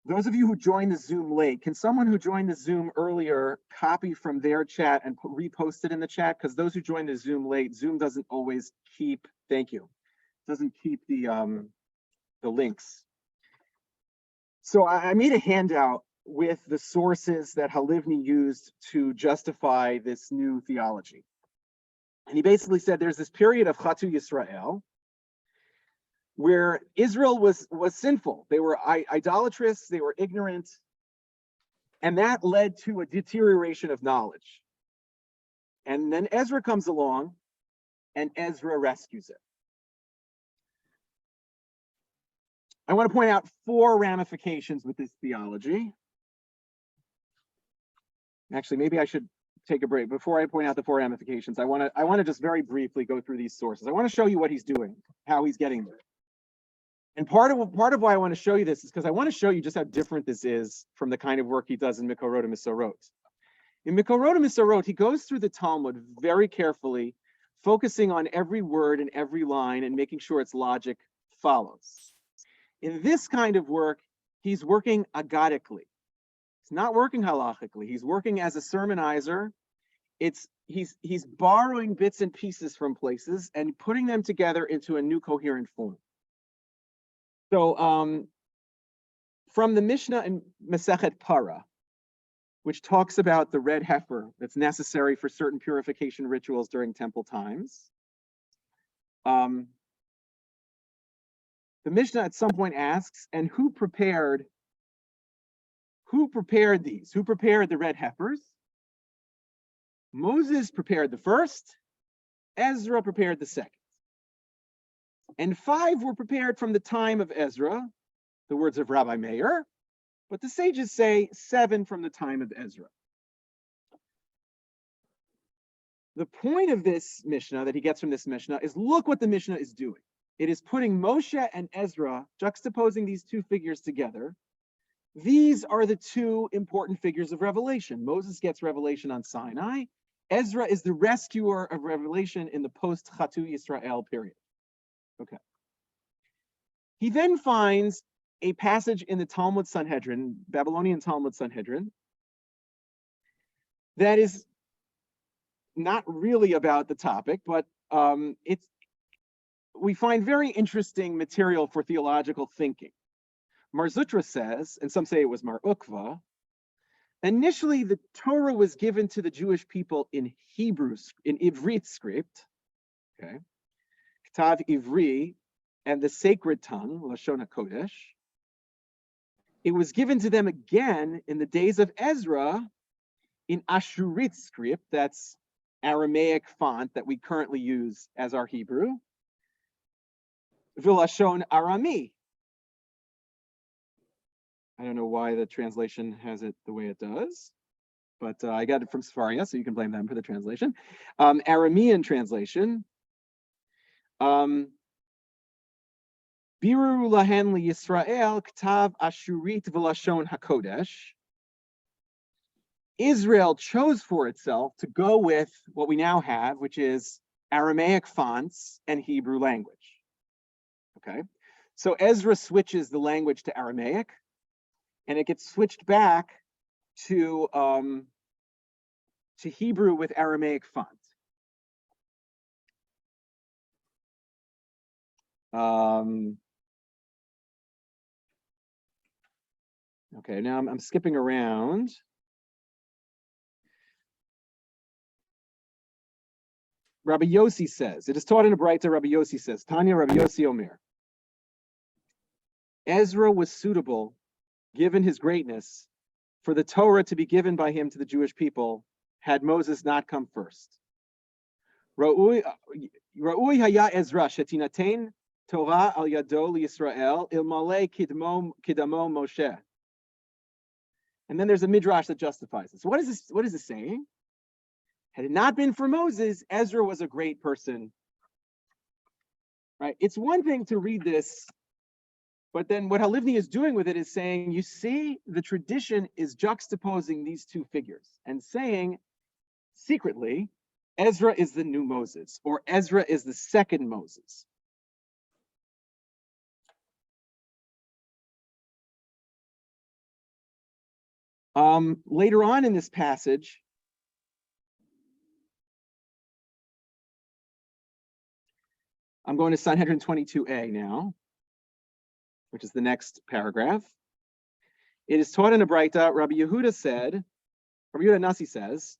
Those of you who joined the Zoom late, can someone who joined the Zoom earlier copy from their chat and repost it in the chat? Because those who joined the Zoom late, Zoom doesn't always keep, thank you, doesn't keep the links. So I made a handout with the sources that Halivni used to justify this new theology. And he basically said there's this period of Chatu Yisrael where Israel was sinful. They were idolatrous, they were ignorant, and that led to a deterioration of knowledge. And then Ezra comes along, and Ezra rescues it. I want to point out 4 ramifications with this theology. Actually, maybe I should take a break. Before I point out the 4 ramifications, I want to just very briefly go through these sources. I want to show you what he's doing, how he's getting there. And part of why I want to show you this is because I want to show you just how different this is from the kind of work he does in Mikorot and Misorot. In Mikorot and Misorot, he goes through the Talmud very carefully, focusing on every word and every line and making sure its logic follows. In this kind of work, he's working agadically. He's not working halachically. He's working as a sermonizer. He's borrowing bits and pieces from places and putting them together into a new coherent form. So from the Mishnah in Masechet Para, which talks about the red heifer that's necessary for certain purification rituals during temple times, the Mishnah at some point asks, and who prepared these? Who prepared the red heifers? Moses prepared the first, Ezra prepared the second. And 5 were prepared from the time of Ezra, the words of Rabbi Meir, but the sages say 7 from the time of Ezra. The point of this Mishnah that he gets from this Mishnah is look what the Mishnah is doing. It is putting Moshe and Ezra, juxtaposing these 2 figures together. These are the 2 important figures of revelation. Moses gets revelation on Sinai. Ezra is the rescuer of revelation in the post-Chatu Yisrael period. Okay. He then finds a passage in the Talmud Sanhedrin, Babylonian Talmud Sanhedrin, that is not really about the topic, but we find very interesting material for theological thinking. Mar Zutra says, and some say it was Mar Ukva, initially the Torah was given to the Jewish people in Hebrew, in Ivrit script, okay, Ktav Ivri, and the sacred tongue, Lashon HaKodesh. It was given to them again in the days of Ezra in Ashurit script, that's Aramaic font that we currently use as our Hebrew, Vilashon Arami. I don't know why the translation has it the way it does, but I got it from Sefaria, so you can blame them for the translation. Aramean translation. Biru lahen li Yisrael ktav ashurit v'lashon hakodesh. Israel chose for itself to go with what we now have, which is Aramaic fonts and Hebrew language. Okay, so Ezra switches the language to Aramaic, and it gets switched back to Hebrew with Aramaic font. Okay, now I'm skipping around. Rabbi Yossi says, it is taught in a Braita, Rabbi Yossi says, Tanya Rabbi Yossi Omer. Ezra was suitable, given his greatness, for the Torah to be given by him to the Jewish people, had Moses not come first. Ra'ui haya Ezra shetinatein Torah al yado liYisrael ilmale kidamo Moshe. And then there's a midrash that justifies this. What is this saying? Had it not been for Moses, Ezra was a great person. Right? It's one thing to read this, but then what Halivni is doing with it is saying, you see, the tradition is juxtaposing these 2 figures and saying, secretly, Ezra is the new Moses, or Ezra is the second Moses. Later on in this passage, I'm going to Sanhedrin 22a now, which is the next paragraph. It is taught in a Braita. Rabbi Yehuda Nasi says,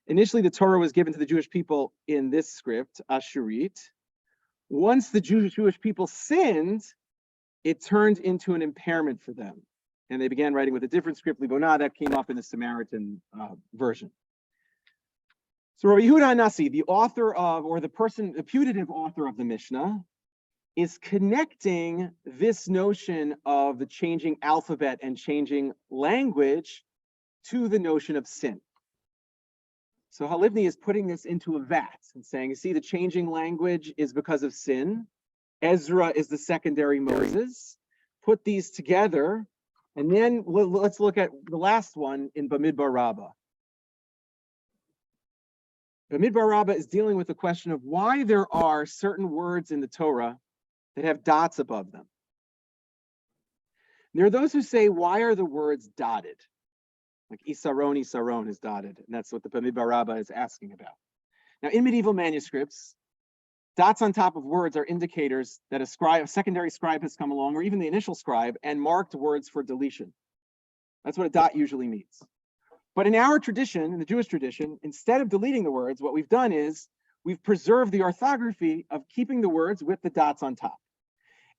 initially the Torah was given to the Jewish people in this script, Ashurit. Once the Jewish people sinned, it turned into an impairment for them. And they began writing with a different script, Libonah, that came up in the Samaritan version. So Rabbi Yehuda Nasi, the author of, or the putative author of the Mishnah, is connecting this notion of the changing alphabet and changing language to the notion of sin. So Halivni is putting this into a vat and saying, you see, the changing language is because of sin. Ezra is the secondary Moses. Put these together, and then let's look at the last one in Bamidbar Rabbah. Bamidbar Rabbah is dealing with the question of why there are certain words in the Torah that have dots above them. There are those who say, why are the words dotted? Like Isaron is dotted, and that's what the Bamidbar Rabbah is asking about. Now, in medieval manuscripts, dots on top of words are indicators that a secondary scribe has come along, or even the initial scribe, and marked words for deletion. That's what a dot usually means. But in our tradition, in the Jewish tradition, instead of deleting the words, what we've done is we've preserved the orthography of keeping the words with the dots on top.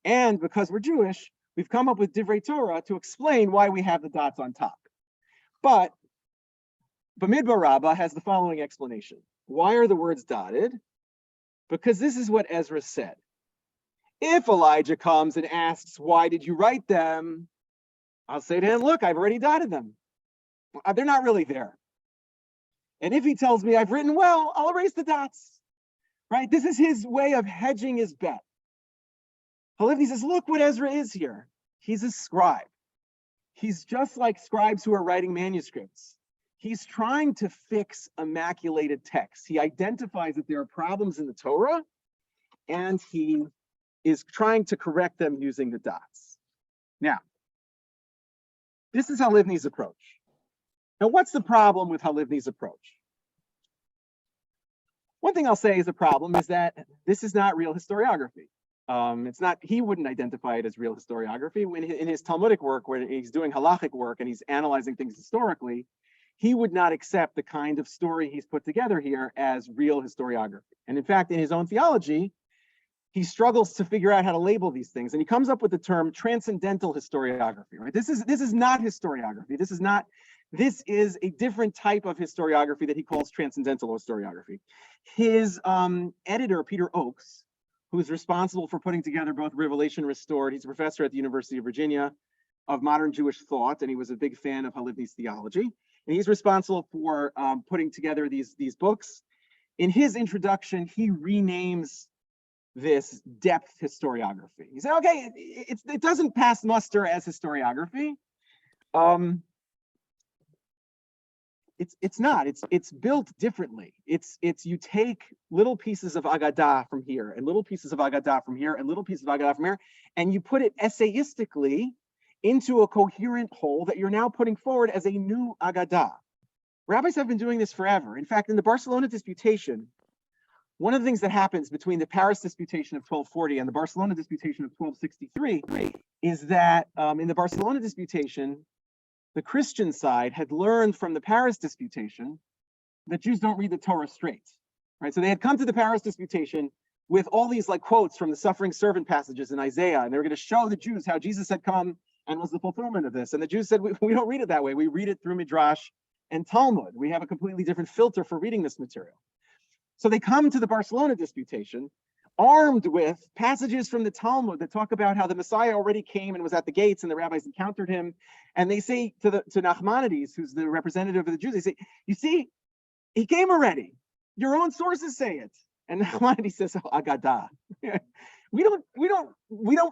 And because we're Jewish, we've come up with Divrei Torah to explain why we have the dots on top. But Bamidbar Rabbah has the following explanation. Why are the words dotted? Because this is what Ezra said. If Elijah comes and asks, why did you write them? I'll say to him, look, I've already dotted them. They're not really there. And if he tells me I've written well, I'll erase the dots, right? This is his way of hedging his bet. Halivni says, look what Ezra is here. He's a scribe. He's just like scribes who are writing manuscripts. He's trying to fix immaculated texts. He identifies that there are problems in the Torah, and he is trying to correct them using the dots. Now, this is Halivni's approach. Now, what's the problem with Halivni's approach? One thing I'll say is a problem is that this is not real historiography. It's not, he wouldn't identify it as real historiography. When in his Talmudic work, where he's doing halachic work and he's analyzing things historically, he would not accept the kind of story he's put together here as real historiography. And in fact, in his own theology, he struggles to figure out how to label these things. And he comes up with the term transcendental historiography, right? This is not historiography. This is a different type of historiography that he calls transcendental historiography. His editor, Peter Oakes, who is responsible for putting together both Revelation Restored, he's a professor at the University of Virginia of modern Jewish thought, and he was a big fan of Halivni's theology. And he's responsible for putting together these books. In his introduction, he renames this depth historiography. He said, okay, it doesn't pass muster as historiography. It's not. It's built differently. It's you take little pieces of Agadah from here, and little pieces of Agadah from here, and little pieces of Agadah from here, and you put it essayistically into a coherent whole that you're now putting forward as a new Agadah. Rabbis have been doing this forever. In fact, in the Barcelona Disputation, one of the things that happens between the Paris Disputation of 1240 and the Barcelona Disputation of 1263 is that in the Barcelona Disputation, the Christian side had learned from the Paris Disputation that Jews don't read the Torah straight, right? So they had come to the Paris Disputation with all these like quotes from the suffering servant passages in Isaiah, and they were going to show the Jews how Jesus had come and was the fulfillment of this. And the Jews said, we don't read it that way. We read it through Midrash and Talmud. We have a completely different filter for reading this material. So they come to the Barcelona Disputation armed with passages from the Talmud that talk about how the Messiah already came and was at the gates and the rabbis encountered him. And they say to Nachmanides, who's the representative of the Jews, they say, you see, he came already. Your own sources say it. And Nachmanides says, oh, Agadah. We don't,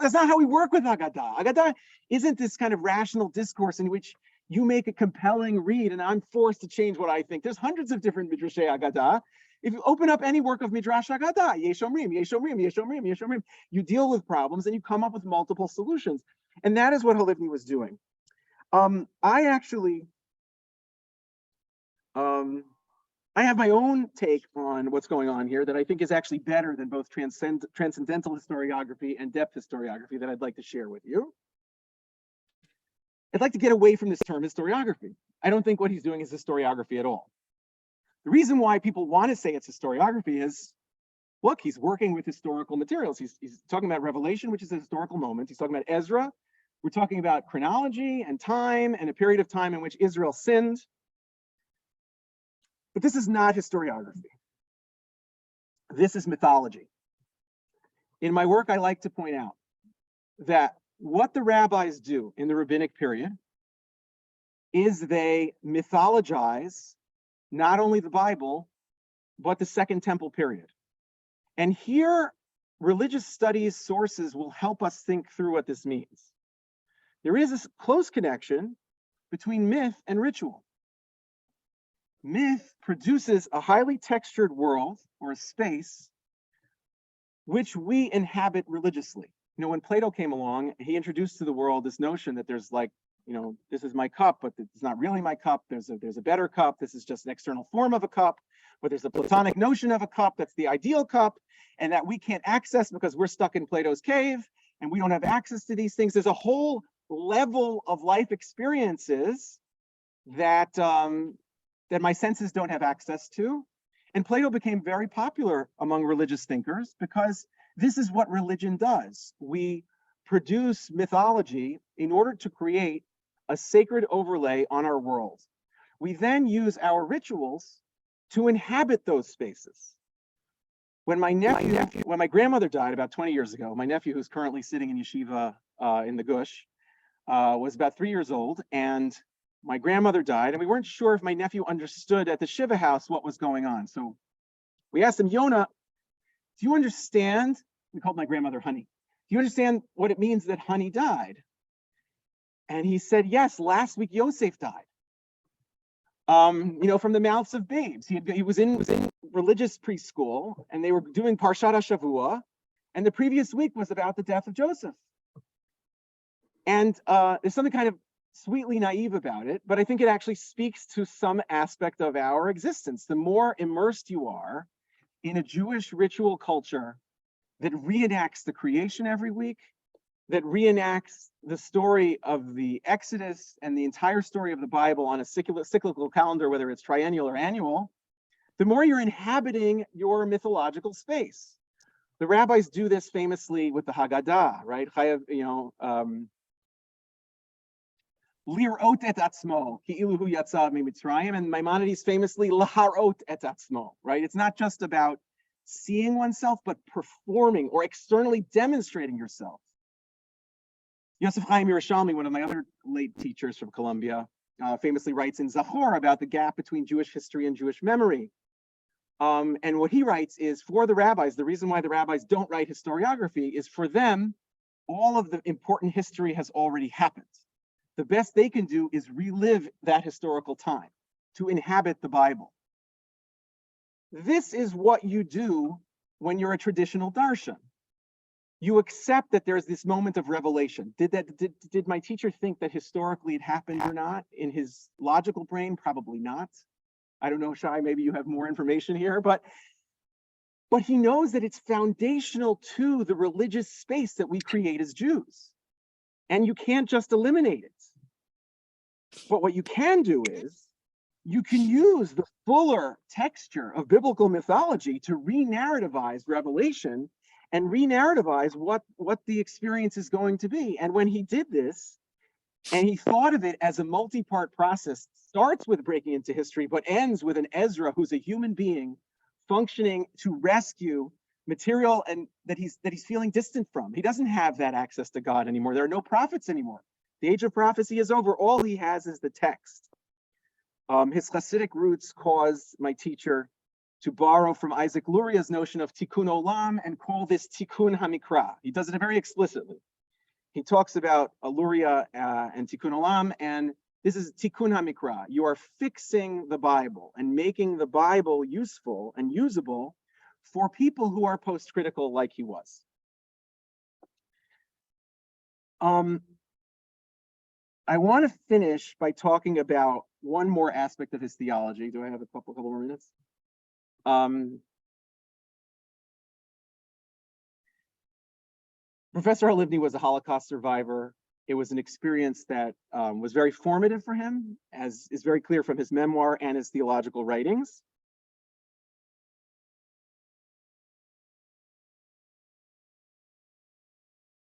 that's not how we work with Agadah. Agadah isn't this kind of rational discourse in which you make a compelling read and I'm forced to change what I think. There's hundreds of different Midrashei Agadah. If you open up any work of Midrash Agadah, Yesh Omrim, Yesh Omrim, Yesh Omrim, Yesh Omrim, you deal with problems and you come up with multiple solutions. And that is what Halivni was doing. I actually I have my own take on what's going on here that I think is actually better than both transcendental historiography and depth historiography that I'd like to share with you. I'd like to get away from this term historiography. I don't think what he's doing is historiography at all. The reason why people want to say it's historiography is, look, he's working with historical materials. He's talking about Revelation, which is a historical moment. He's talking about Ezra. We're talking about chronology and time and a period of time in which Israel sinned. But this is not historiography. This is mythology. In my work, I like to point out that what the rabbis do in the rabbinic period is they mythologize not only the Bible, but the Second Temple period. And here, religious studies sources will help us think through what this means. There is a close connection between myth and ritual. Myth produces a highly textured world or a space which we inhabit religiously. You know, when Plato came along, he introduced to the world this notion that there's like, you know, this is my cup, but it's not really my cup. There's a better cup. This is just an external form of a cup. But there's a Platonic notion of a cup that's the ideal cup, and that we can't access because we're stuck in Plato's cave and we don't have access to these things. There's a whole level of life experiences that that my senses don't have access to. And Plato became very popular among religious thinkers because this is what religion does. We produce mythology in order to create a sacred overlay on our world. We then use our rituals to inhabit those spaces. When my grandmother died about 20 years ago, my nephew, who's currently sitting in yeshiva in the Gush, was about 3 years old, and my grandmother died, and we weren't sure if my nephew understood at the Shiva house what was going on. So we asked him, Yona, do you understand? We called my grandmother Honey. Do you understand what it means that Honey died? And he said, yes, last week Yosef died. You know, from the mouths of babes. He was in religious preschool, and they were doing Parshat HaShavua, and the previous week was about the death of Joseph. And there's something kind of sweetly naive about it, but I think it actually speaks to some aspect of our existence. The more immersed you are in a Jewish ritual culture that reenacts the creation every week, that reenacts the story of the Exodus and the entire story of the Bible on a cyclical calendar, whether it's triennial or annual, the more you're inhabiting your mythological space. The rabbis do this famously with the Haggadah, right? Lirot et atzmo, ki'ilu hu yatsa mitzrayim, and Maimonides famously laharot et atzmo, right? It's not just about seeing oneself, but performing or externally demonstrating yourself. WimpfheimerRabbi, one of my other late teachers from Columbia, famously writes in Zachor about the gap between Jewish history and Jewish memory. And what he writes is, for the rabbis, the reason why the rabbis don't write historiography is, for them, all of the important history has already happened. The best they can do is relive that historical time, to inhabit the Bible. This is what you do when you're a traditional darshan. You accept that there's this moment of revelation. Did my teacher think that historically it happened or not? In his logical brain, probably not. I don't know, Shai, maybe you have more information here, but he knows that it's foundational to the religious space that we create as Jews. And you can't just eliminate it. But what you can do is, you can use the fuller texture of biblical mythology to re-narrativize Revelation and re-narrativize what the experience is going to be. And when he did this, and he thought of it as a multi-part process, starts with breaking into history, but ends with an Ezra who's a human being functioning to rescue material and that he's feeling distant from. He doesn't have that access to God anymore. There are no prophets anymore. The age of prophecy is over. All he has is the text. His Hasidic roots caused my teacher to borrow from Isaac Luria's notion of tikkun olam and call this tikkun hamikra. He does it very explicitly. He talks about Luria and tikkun olam, and this is tikkun hamikra. You are fixing the Bible and making the Bible useful and usable for people who are post-critical like he was. I want to finish by talking about one more aspect of his theology. Do I have a couple more minutes? Professor Halivni was a Holocaust survivor. It was an experience that was very formative for him, as is very clear from his memoir and his theological writings.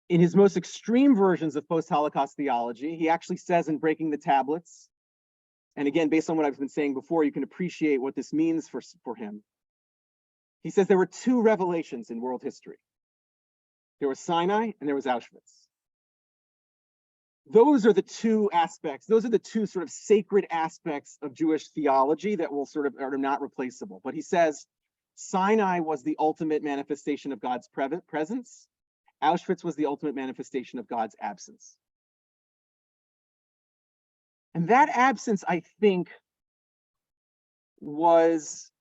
In his most extreme versions of post-Holocaust theology, he actually says in Breaking the Tablets, and again, based on what I've been saying before, you can appreciate what this means for him. He says there were two revelations in world history. There was Sinai and there was Auschwitz. Those are the two aspects, those are the two sort of sacred aspects of Jewish theology that will sort of are not replaceable. But he says Sinai was the ultimate manifestation of God's presence. Auschwitz was the ultimate manifestation of God's absence. And that absence, I think, was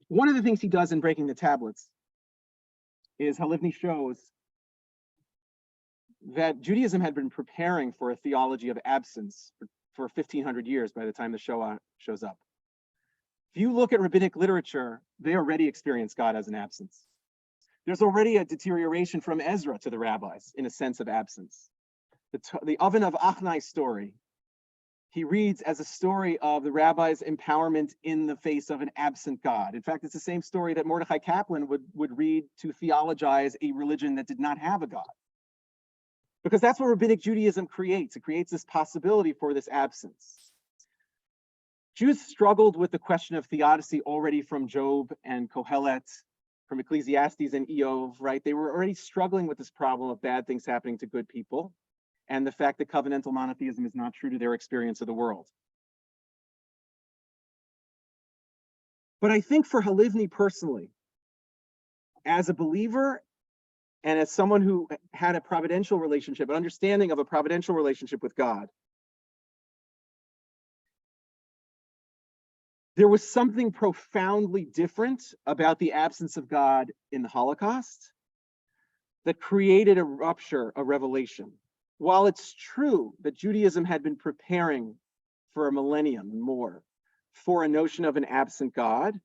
one of the things he does in Breaking the Tablets is Halivni shows that Judaism had been preparing for a theology of absence for 1,500 years by the time the Shoah shows up. If you look at rabbinic literature, they already experience God as an absence. There's already a deterioration from Ezra to the rabbis in a sense of absence. The Oven of Achnai story, he reads as a story of the rabbis' empowerment in the face of an absent God. In fact, it's the same story that Mordechai Kaplan would read to theologize a religion that did not have a God. Because that's what rabbinic Judaism creates. It creates this possibility for this absence. Jews struggled with the question of theodicy already from Job and Kohelet, from Ecclesiastes and Eov, right? They were already struggling with this problem of bad things happening to good people, and the fact that covenantal monotheism is not true to their experience of the world. But I think for Halivni personally, as a believer and as someone who had a providential relationship, an understanding of a providential relationship with God, there was something profoundly different about the absence of God in the Holocaust that created a rupture, a revelation. While it's true that Judaism had been preparing for a millennium and more for a notion of an absent God,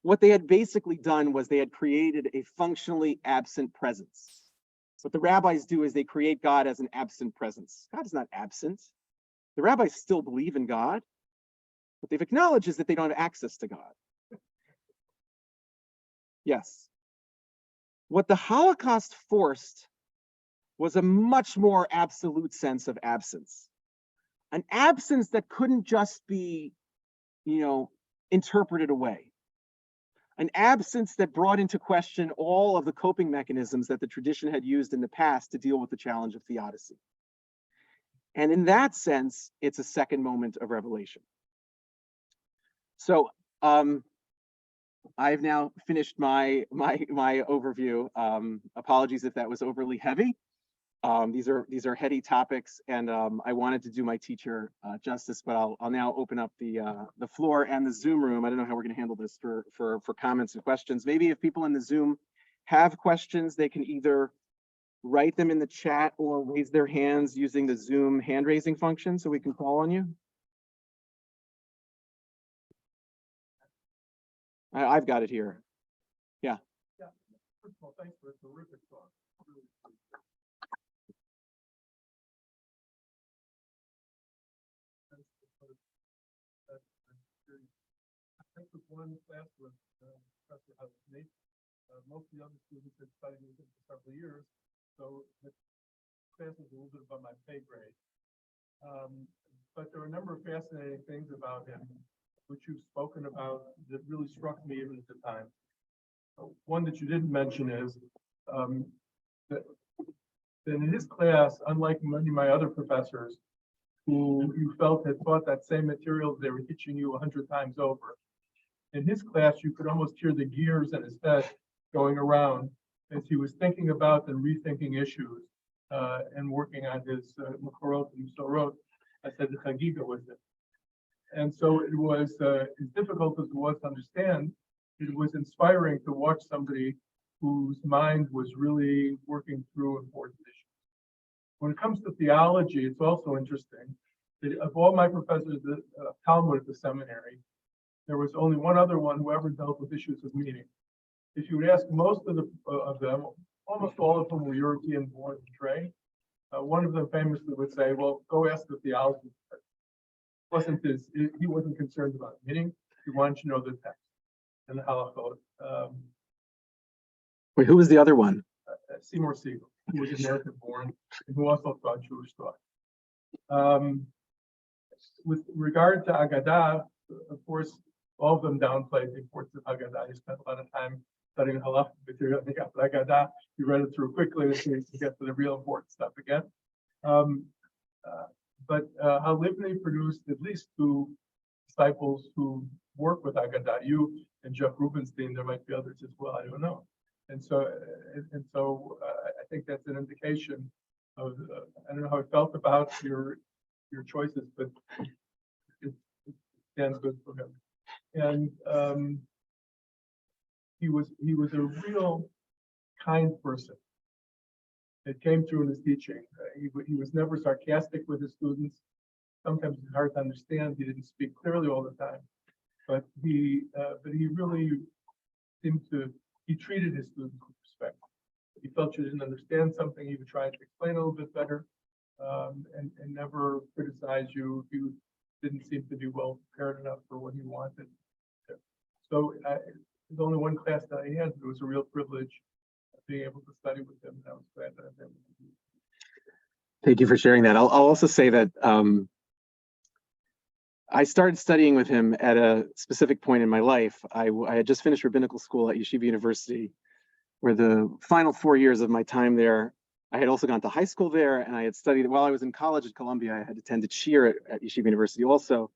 what they had basically done was they had created a functionally absent presence. What the rabbis do is they create God as an absent presence. God is not absent. The rabbis still believe in God. What they've acknowledged is that they don't have access to God. Yes. What the Holocaust forced was a much more absolute sense of absence. An absence that couldn't just be, interpreted away. An absence that brought into question all of the coping mechanisms that the tradition had used in the past to deal with the challenge of theodicy. And in that sense, it's a second moment of revelation. So I've now finished my overview. Apologies if that was overly heavy. These are heady topics, and I wanted to do my teacher justice, but I'll now open up the floor and the Zoom room. I don't know how we're going to handle this for comments and questions. Maybe if people in the Zoom have questions, they can either write them in the chat or raise their hands using the Zoom hand raising function so we can call on you. I've got it here. Yeah. Yeah. First of all, thanks for a terrific talk. Really I took one class with Professor Halivni. Most of the other students had studied with him for several years, so the class was a little bit above my pay grade. But there were a number of fascinating things about him, which you've spoken about, that really struck me even at the time. One that you didn't mention is that in his class, unlike many of my other professors, who you felt had taught that same material, they were teaching you 100 times over. In his class, you could almost hear the gears in his head going around as he was thinking about and rethinking issues and working on his Makorot and Sorot. I said the Chagiga with it. And so it was, as difficult as it was to understand, it was inspiring to watch somebody whose mind was really working through important issues. When it comes to theology, it's also interesting that of all my professors of Talmud at the seminary, there was only one other one who ever dealt with issues of meaning. If you would ask most of them, almost all of them were European born and trained. One of them famously would say, well, go ask the theology. He wasn't concerned about meaning. He wanted to know the text and the halachot. Wait, who was the other one? Seymour Siegel, who was American born and who also taught Jewish thought. With regard to Agadah, of course, all of them downplayed the importance of Agadah. He spent a lot of time studying halakha material. He got to Agadah, he read it through quickly to get to the real important stuff again. But Halivni produced at least two disciples who work with Agadah. You and Jeff Rubenstein, there might be others as well, I don't know. And so I think that's an indication of, I don't know how it felt about your choices, but it stands good for him. And he was a real kind person. It came through in his teaching. He was never sarcastic with his students. Sometimes it's hard to understand. He didn't speak clearly all the time, but he really seemed to. He treated his students with respect. If he felt you didn't understand something, he would try to explain a little bit better, and never criticize you if you didn't seem to be well prepared enough for what he wanted. So there's only one class that I had. It was a real privilege being able to study with him. And I was glad that I was able to do it. Thank you for sharing that. I'll also say that I started studying with him at a specific point in my life. I had just finished rabbinical school at Yeshiva University, where the final 4 years of my time there, I had also gone to high school there, and I had studied while I was in college at Columbia. I had attended Shir at Yeshiva University also.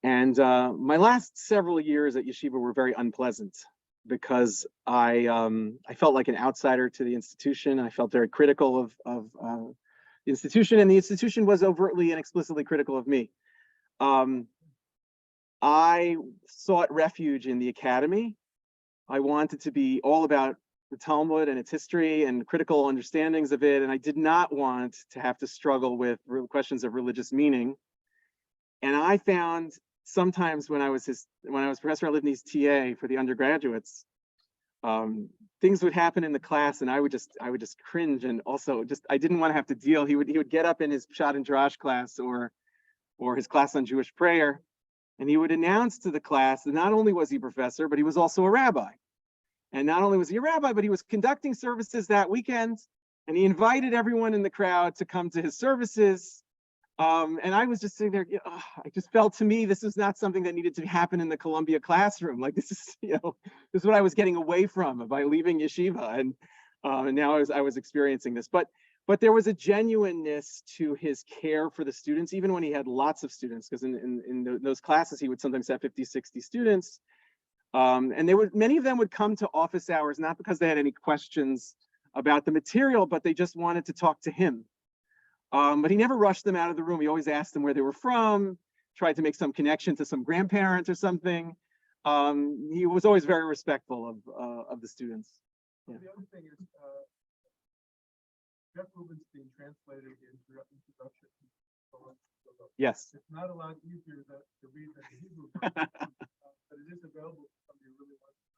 And my last several years at Yeshiva were very unpleasant because I felt like an outsider to the institution. I felt very critical of the institution, and the institution was overtly and explicitly critical of me. I sought refuge in the academy. I wanted to be all about the Talmud and its history and critical understandings of it, and I did not want to have to struggle with questions of religious meaning. And I found sometimes when I was Professor Halivni's TA for the undergraduates, things would happen in the class, and I would just cringe, and also I didn't want to have to deal. He would get up in his Pshat and Drash class or his class on Jewish prayer, and he would announce to the class that not only was he a professor, but he was also a rabbi. And not only was he a rabbi, but he was conducting services that weekend, and he invited everyone in the crowd to come to his services. And I was just sitting there, I just felt, to me, this is not something that needed to happen in the Columbia classroom. Like, this is, this is what I was getting away from by leaving yeshiva. And now I was experiencing this. But there was a genuineness to his care for the students, even when he had lots of students, because in those classes, he would sometimes have 50, 60 students. And many of them would come to office hours, not because they had any questions about the material, but they just wanted to talk to him. But he never rushed them out of the room. He always asked them where they were from, tried to make some connection to some grandparent or something. He was always very respectful of the students. Yeah. The other thing is, Jeff Rubenstein translated the introduction. Yes. It's not a lot easier to read than the Hebrew version, but it is available to somebody who really wants to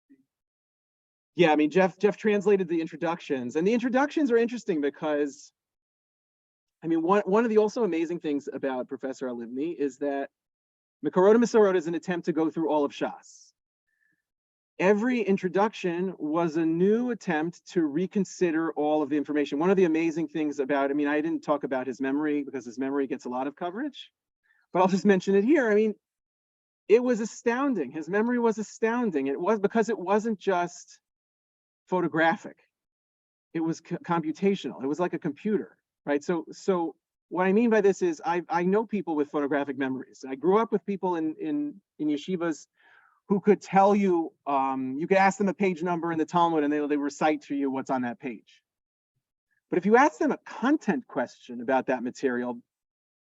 speak. Yeah, I mean, Jeff translated the introductions, and the introductions are interesting because, I mean, one of the also amazing things about Professor Halivni is that Mekorot Mesorot is an attempt to go through all of Shas. Every introduction was a new attempt to reconsider all of the information. One of the amazing things about, I mean, I didn't talk about his memory because his memory gets a lot of coverage, but I'll just mention it here. I mean, it was astounding. His memory was astounding. It was because it wasn't just photographic. It was computational. It was like a computer, right? So what I mean by this is I know people with photographic memories. I grew up with people in yeshivas who could tell you, you could ask them a page number in the Talmud and they recite to you what's on that page. But if you ask them a content question about that material,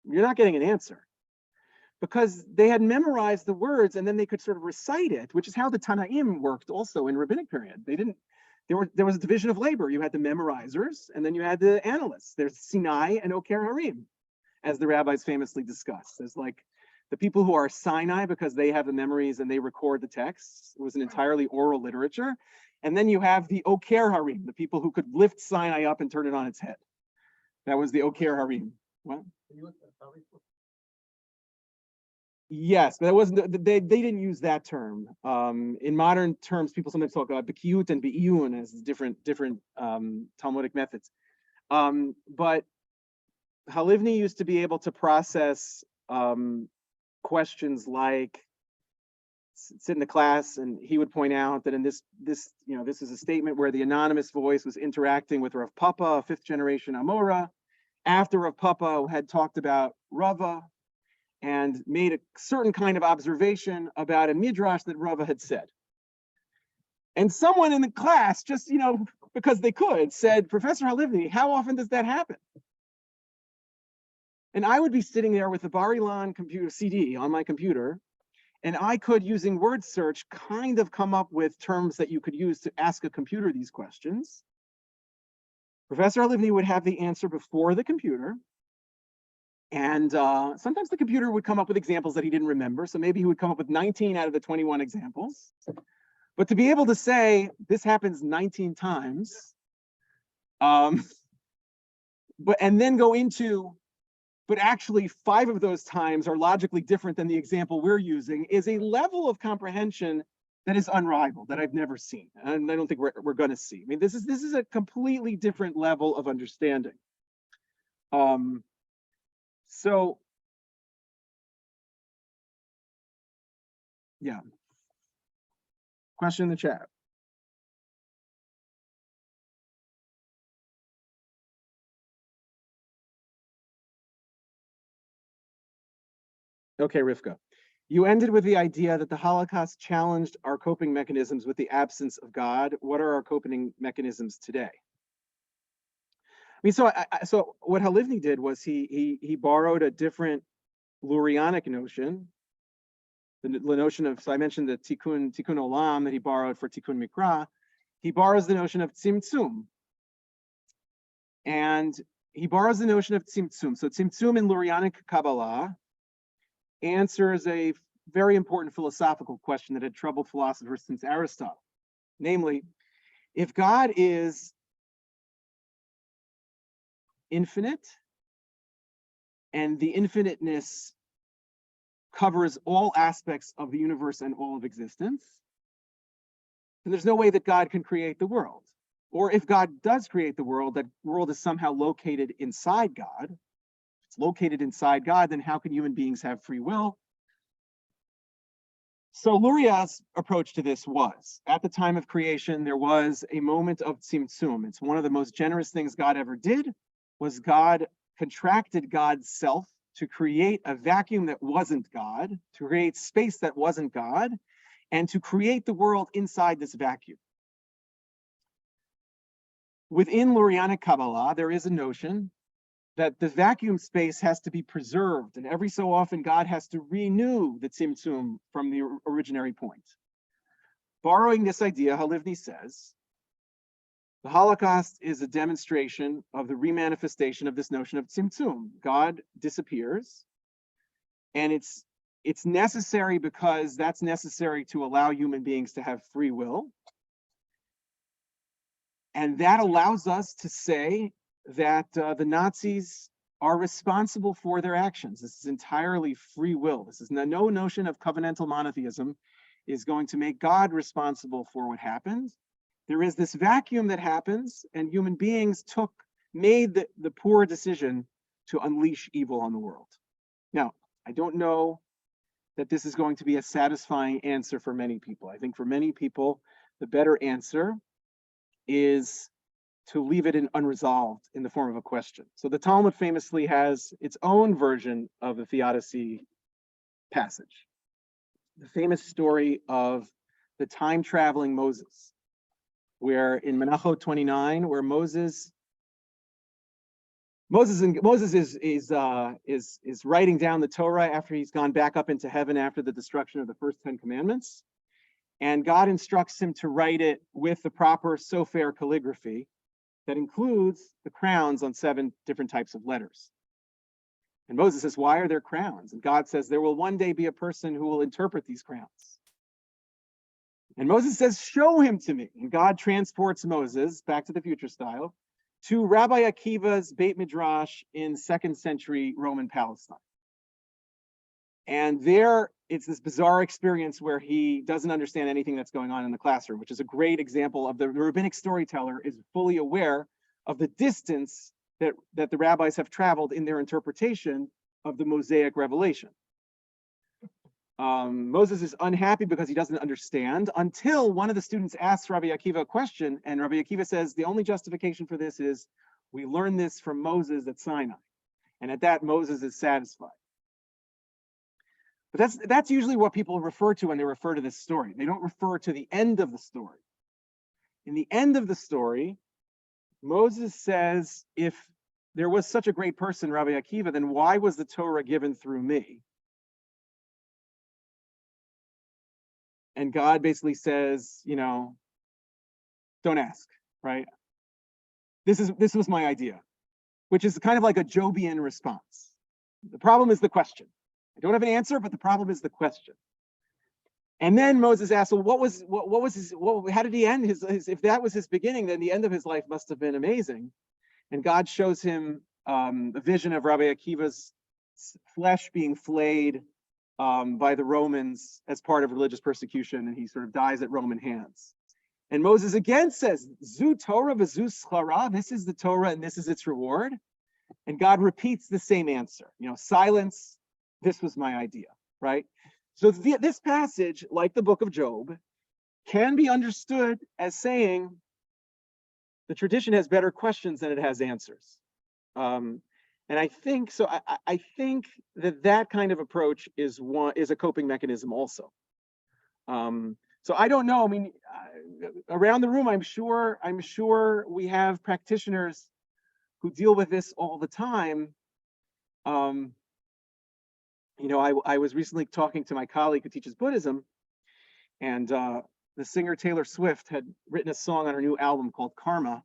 you're not getting an answer, because they had memorized the words and then they could sort of recite it, which is how the Tanaim worked also in rabbinic period. there was a division of labor. You had the memorizers, and then you had the analysts. There's Sinai and Oker Harim, as the rabbis famously discuss. There's like the people who are Sinai because they have the memories and they record the texts. It was an entirely oral literature. And then you have the Oker Harim, the people who could lift Sinai up and turn it on its head. That was the Oker Harim. What? Yes, but that wasn't, they didn't use that term. In modern terms, people sometimes talk about Bekiut and Be'iyun as different Talmudic methods. But Halivni used to be able to process questions like, sit in the class and he would point out that in this is a statement where the anonymous voice was interacting with Rav Papa, a 5th generation Amora, after Rav Papa had talked about Rava and made a certain kind of observation about a midrash that Rava had said. And someone in the class, just, because they could, said, Professor Halivni, how often does that happen? And I would be sitting there with the Bar-Ilan computer CD on my computer, and I could, using word search, kind of come up with terms that you could use to ask a computer these questions. Professor Halivni would have the answer before the computer, and sometimes the computer would come up with examples that he didn't remember, so maybe he would come up with 19 out of the 21 examples. But to be able to say, this happens 19 times, and then go into, but actually 5 of those times are logically different than the example we're using, is a level of comprehension that is unrivaled, that I've never seen, and I don't think we're going to see. I mean, this is a completely different level of understanding. So, yeah. Question in the chat. Okay, Rivka. You ended with the idea that the Holocaust challenged our coping mechanisms with the absence of God. What are our coping mechanisms today? I mean, so what Halivni did was he borrowed a different Lurianic notion, the notion of, so I mentioned the Tikkun Olam that he borrowed for Tikkun Mikra. He borrows the notion of Tzimtzum. And he borrows the notion of Tzimtzum. So Tzimtzum in Lurianic Kabbalah answers a very important philosophical question that had troubled philosophers since Aristotle. Namely, if God is infinite and the infiniteness covers all aspects of the universe and all of existence, then there's no way that God can create the world. Or if God does create the world, that world is somehow located inside God. If it's located inside God, then how can human beings have free will? So Luria's approach to this was, at the time of creation, there was a moment of tzimtzum. It's one of the most generous things God ever did, was God contracted God's self to create a vacuum that wasn't God, to create space that wasn't God, and to create the world inside this vacuum. Within Lurianic Kabbalah, there is a notion that the vacuum space has to be preserved, and every so often God has to renew the tzimtzum from the originary point. Borrowing this idea, Halivni says, the Holocaust is a demonstration of the remanifestation of this notion of tzimtzum. God disappears, and it's necessary because that's necessary to allow human beings to have free will. And that allows us to say that the Nazis are responsible for their actions. This is entirely free will. This is no notion of covenantal monotheism is going to make God responsible for what happened. There is this vacuum that happens, and human beings made the poor decision to unleash evil on the world. Now, I don't know that this is going to be a satisfying answer for many people. I think for many people, the better answer is to leave it unresolved in the form of a question. So the Talmud famously has its own version of the theodicy passage. The famous story of the time-traveling Moses, where in Menachot 29, where Moses is writing down the Torah after he's gone back up into heaven after the destruction of the first 10 commandments. And God instructs him to write it with the proper sofer calligraphy that includes the crowns on 7 different types of letters. And Moses says, why are there crowns? And God says, there will one day be a person who will interpret these crowns. And Moses says, show him to me. And God transports Moses, back to the future style, to Rabbi Akiva's Beit Midrash in 2nd century Roman Palestine. And there, it's this bizarre experience where he doesn't understand anything that's going on in the classroom, which is a great example of the rabbinic storyteller is fully aware of the distance that the rabbis have traveled in their interpretation of the Mosaic revelation. Moses is unhappy because he doesn't understand until one of the students asks Rabbi Akiva a question, and Rabbi Akiva says, the only justification for this is we learned this from Moses at Sinai. And at that, Moses is satisfied. But that's usually what people refer to when they refer to this story. They don't refer to the end of the story. In the end of the story, Moses says, if there was such a great person, Rabbi Akiva, then why was the Torah given through me? And God basically says, don't ask, right? This was my idea, which is kind of like a Jobian response. The problem is the question. I don't have an answer, but the problem is the question. And then Moses asks, well, how did he end his, if that was his beginning, then the end of his life must have been amazing. And God shows him a vision of Rabbi Akiva's flesh being flayed by the Romans as part of religious persecution, and he sort of dies at Roman hands. And Moses again says, Zu Torah v'zu schara, this is the Torah and this is its reward. And God repeats the same answer, silence, this was my idea, right? So this passage, like the book of Job, can be understood as saying the tradition has better questions than it has answers. And I think so. I think that kind of approach is a coping mechanism also. So I don't know. I mean, around the room, I'm sure we have practitioners who deal with this all the time. I was recently talking to my colleague who teaches Buddhism, and the singer Taylor Swift had written a song on her new album called Karma.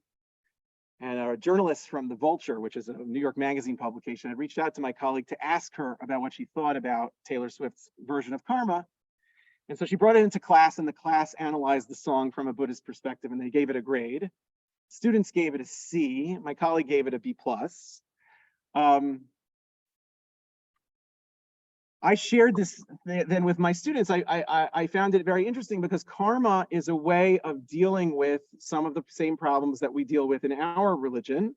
And a journalist from The Vulture, which is a New York Magazine publication, had reached out to my colleague to ask her about what she thought about Taylor Swift's version of Karma. And so she brought it into class, and the class analyzed the song from a Buddhist perspective, and they gave it a grade. Students gave it a C. My colleague gave it a B+. I shared this then with my students. I found it very interesting because karma is a way of dealing with some of the same problems that we deal with in our religion.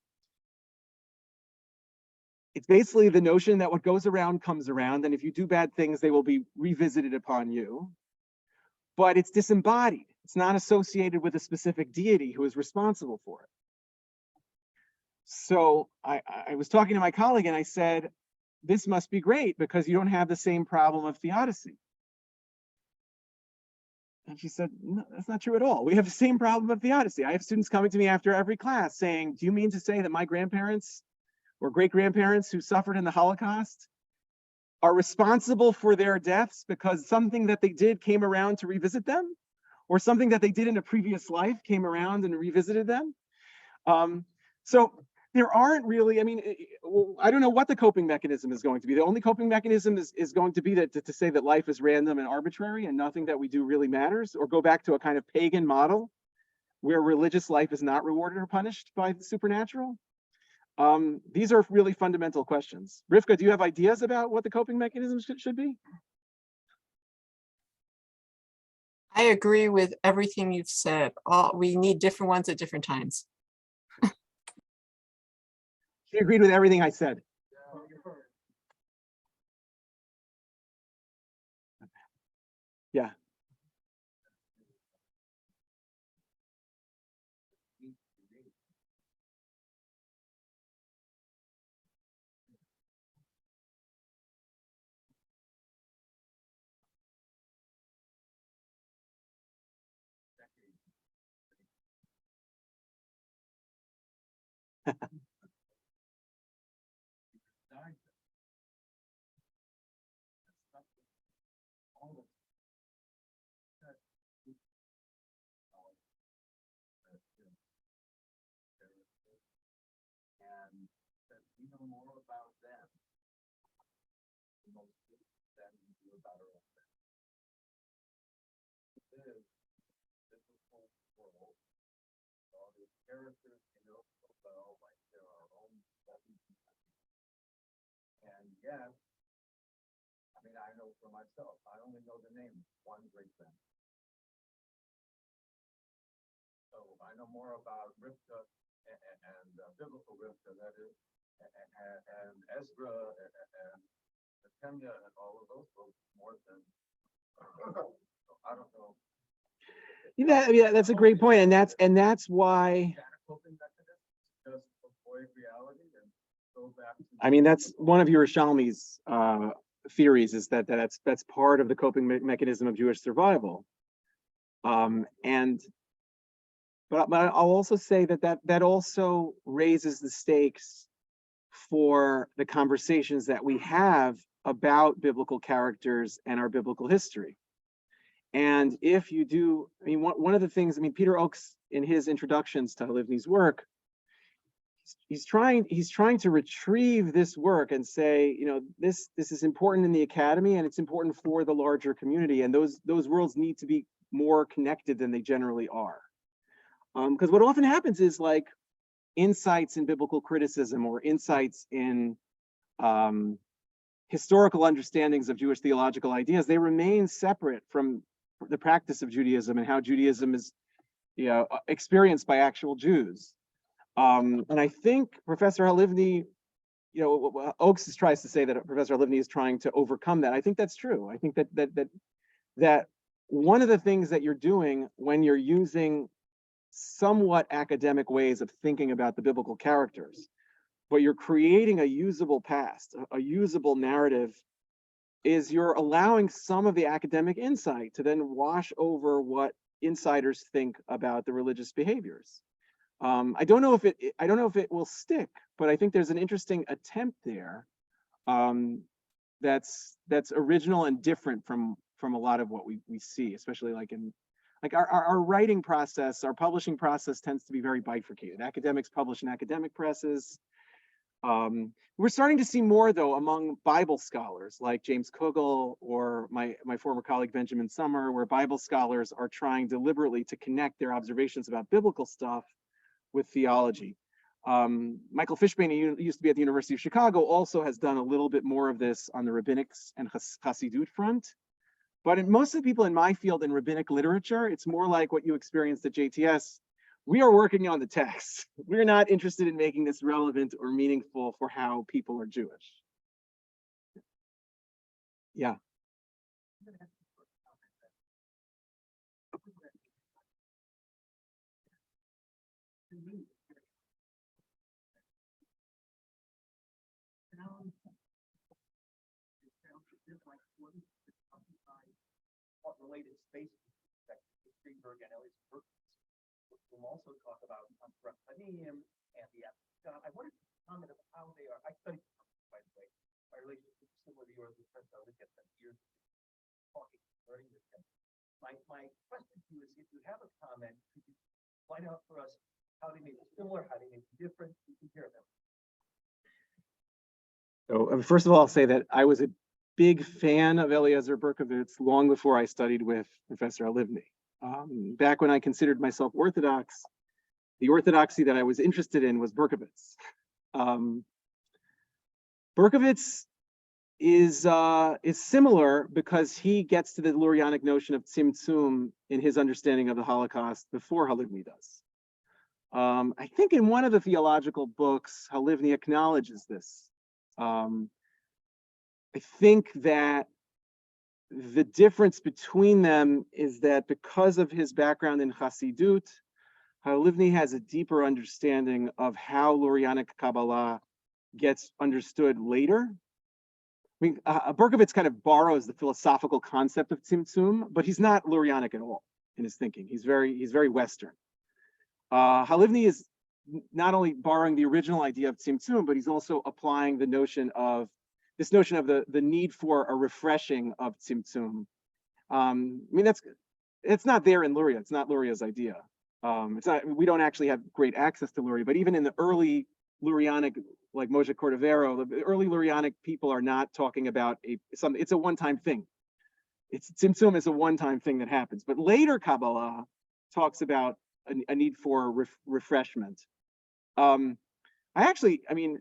It's basically the notion that what goes around comes around, and if you do bad things, they will be revisited upon you. But it's disembodied. It's not associated with a specific deity who is responsible for it. So I was talking to my colleague and I said, this must be great because you don't have the same problem of theodicy. And she said, no, that's not true at all. We have the same problem of theodicy. I have students coming to me after every class saying, do you mean to say that my grandparents or great-grandparents who suffered in the Holocaust are responsible for their deaths because something that they did came around to revisit them? Or something that they did in a previous life came around and revisited them? So there aren't really, I don't know what the coping mechanism is going to be. The only coping mechanism is going to be to say that life is random and arbitrary and nothing that we do really matters, or go back to a kind of pagan model where religious life is not rewarded or punished by the supernatural. These are really fundamental questions. Rivka, do you have ideas about what the coping mechanism should be? I agree with everything you've said. We need different ones at different times. She agreed with everything I said. Yeah. characters you know so well, like they're our own. And yet, I mean, I know for myself, I only know the name of one great man. So I know more about Rivka and biblical Rivka, that is, and Ezra and Nehemiah and all of those folks more than, so I don't know. Yeah, that's a great point, and that's why. Is that a coping mechanism? Just avoid reality and go back to. I mean, that's one of Yerushalmi's theories, is that's part of the coping mechanism of Jewish survival. But I'll also say that also raises the stakes for the conversations that we have about biblical characters and our biblical history. And if you do, I mean, one of the things, I mean, Peter Oakes, in his introductions to Halivni's work, he's trying to retrieve this work and say, you know, this is important in the academy and it's important for the larger community, and those worlds need to be more connected than they generally are. Because what often happens is, like, insights in biblical criticism or insights in historical understandings of Jewish theological ideas, they remain separate from the practice of Judaism and how Judaism is, you know, experienced by actual Jews. And I think Professor Halivni, you know, Oakes tries to say that Professor Halivni is trying to overcome that. I think that's true. I think that one of the things that you're doing when you're using somewhat academic ways of thinking about the biblical characters, but you're creating a usable past, a usable narrative, is you're allowing some of the academic insight to then wash over what insiders think about the religious behaviors. I don't know if it will stick, but I think there's an interesting attempt there that's original and different from a lot of what we see, especially like in our writing process. Our publishing process tends to be very bifurcated. Academics publish in academic presses. We're starting to see more, though, among Bible scholars like James Kugel or my former colleague Benjamin Summer, where Bible scholars are trying deliberately to connect their observations about biblical stuff with theology. Michael Fishbane, who used to be at the University of Chicago, also has done a little bit more of this on the rabbinics and Hasidut front. But most of the people in my field in rabbinic literature, it's more like what you experienced at JTS. We are working on the text. We're not interested in making this relevant or meaningful for how people are Jewish. Yeah. Related space that Greenberg and Elliott's work. We'll also talk about Rephanim and the Epicon. I wanted to comment about how they are. I studied, by the way, my relationship is similar to yours with Professor Elliott and years talking, learning with him. My question to you is, if you have a comment, could you point out for us how they may be similar, how they may be different? You can hear them. So first of all, I'll say that I was a big fan of Eliezer Berkovitz long before I studied with Professor Halivni. Back when I considered myself Orthodox, the orthodoxy that I was interested in was Berkovitz. Berkovitz is similar because he gets to the Lurianic notion of tzimtzum in his understanding of the Holocaust before Halivni does. I think in one of the theological books, Halivni acknowledges this. I think that the difference between them is that because of his background in Hasidut, Halivni has a deeper understanding of how Lurianic Kabbalah gets understood later. I mean, Berkovitz kind of borrows the philosophical concept of Tzimtzum, but he's not Lurianic at all in his thinking. He's very Western. Halivni is not only borrowing the original idea of Tzimtzum, but he's also applying the notion of the need for a refreshing of Tzimtzum. I mean, it's not there in Luria. It's not Luria's idea. We don't actually have great access to Luria, but even in the early Lurianic, like Moshe Cordovero, the early Lurianic people are not talking about it's a one-time thing. Tzimtzum is a one-time thing that happens. But later Kabbalah talks about a need for refreshment. I mean,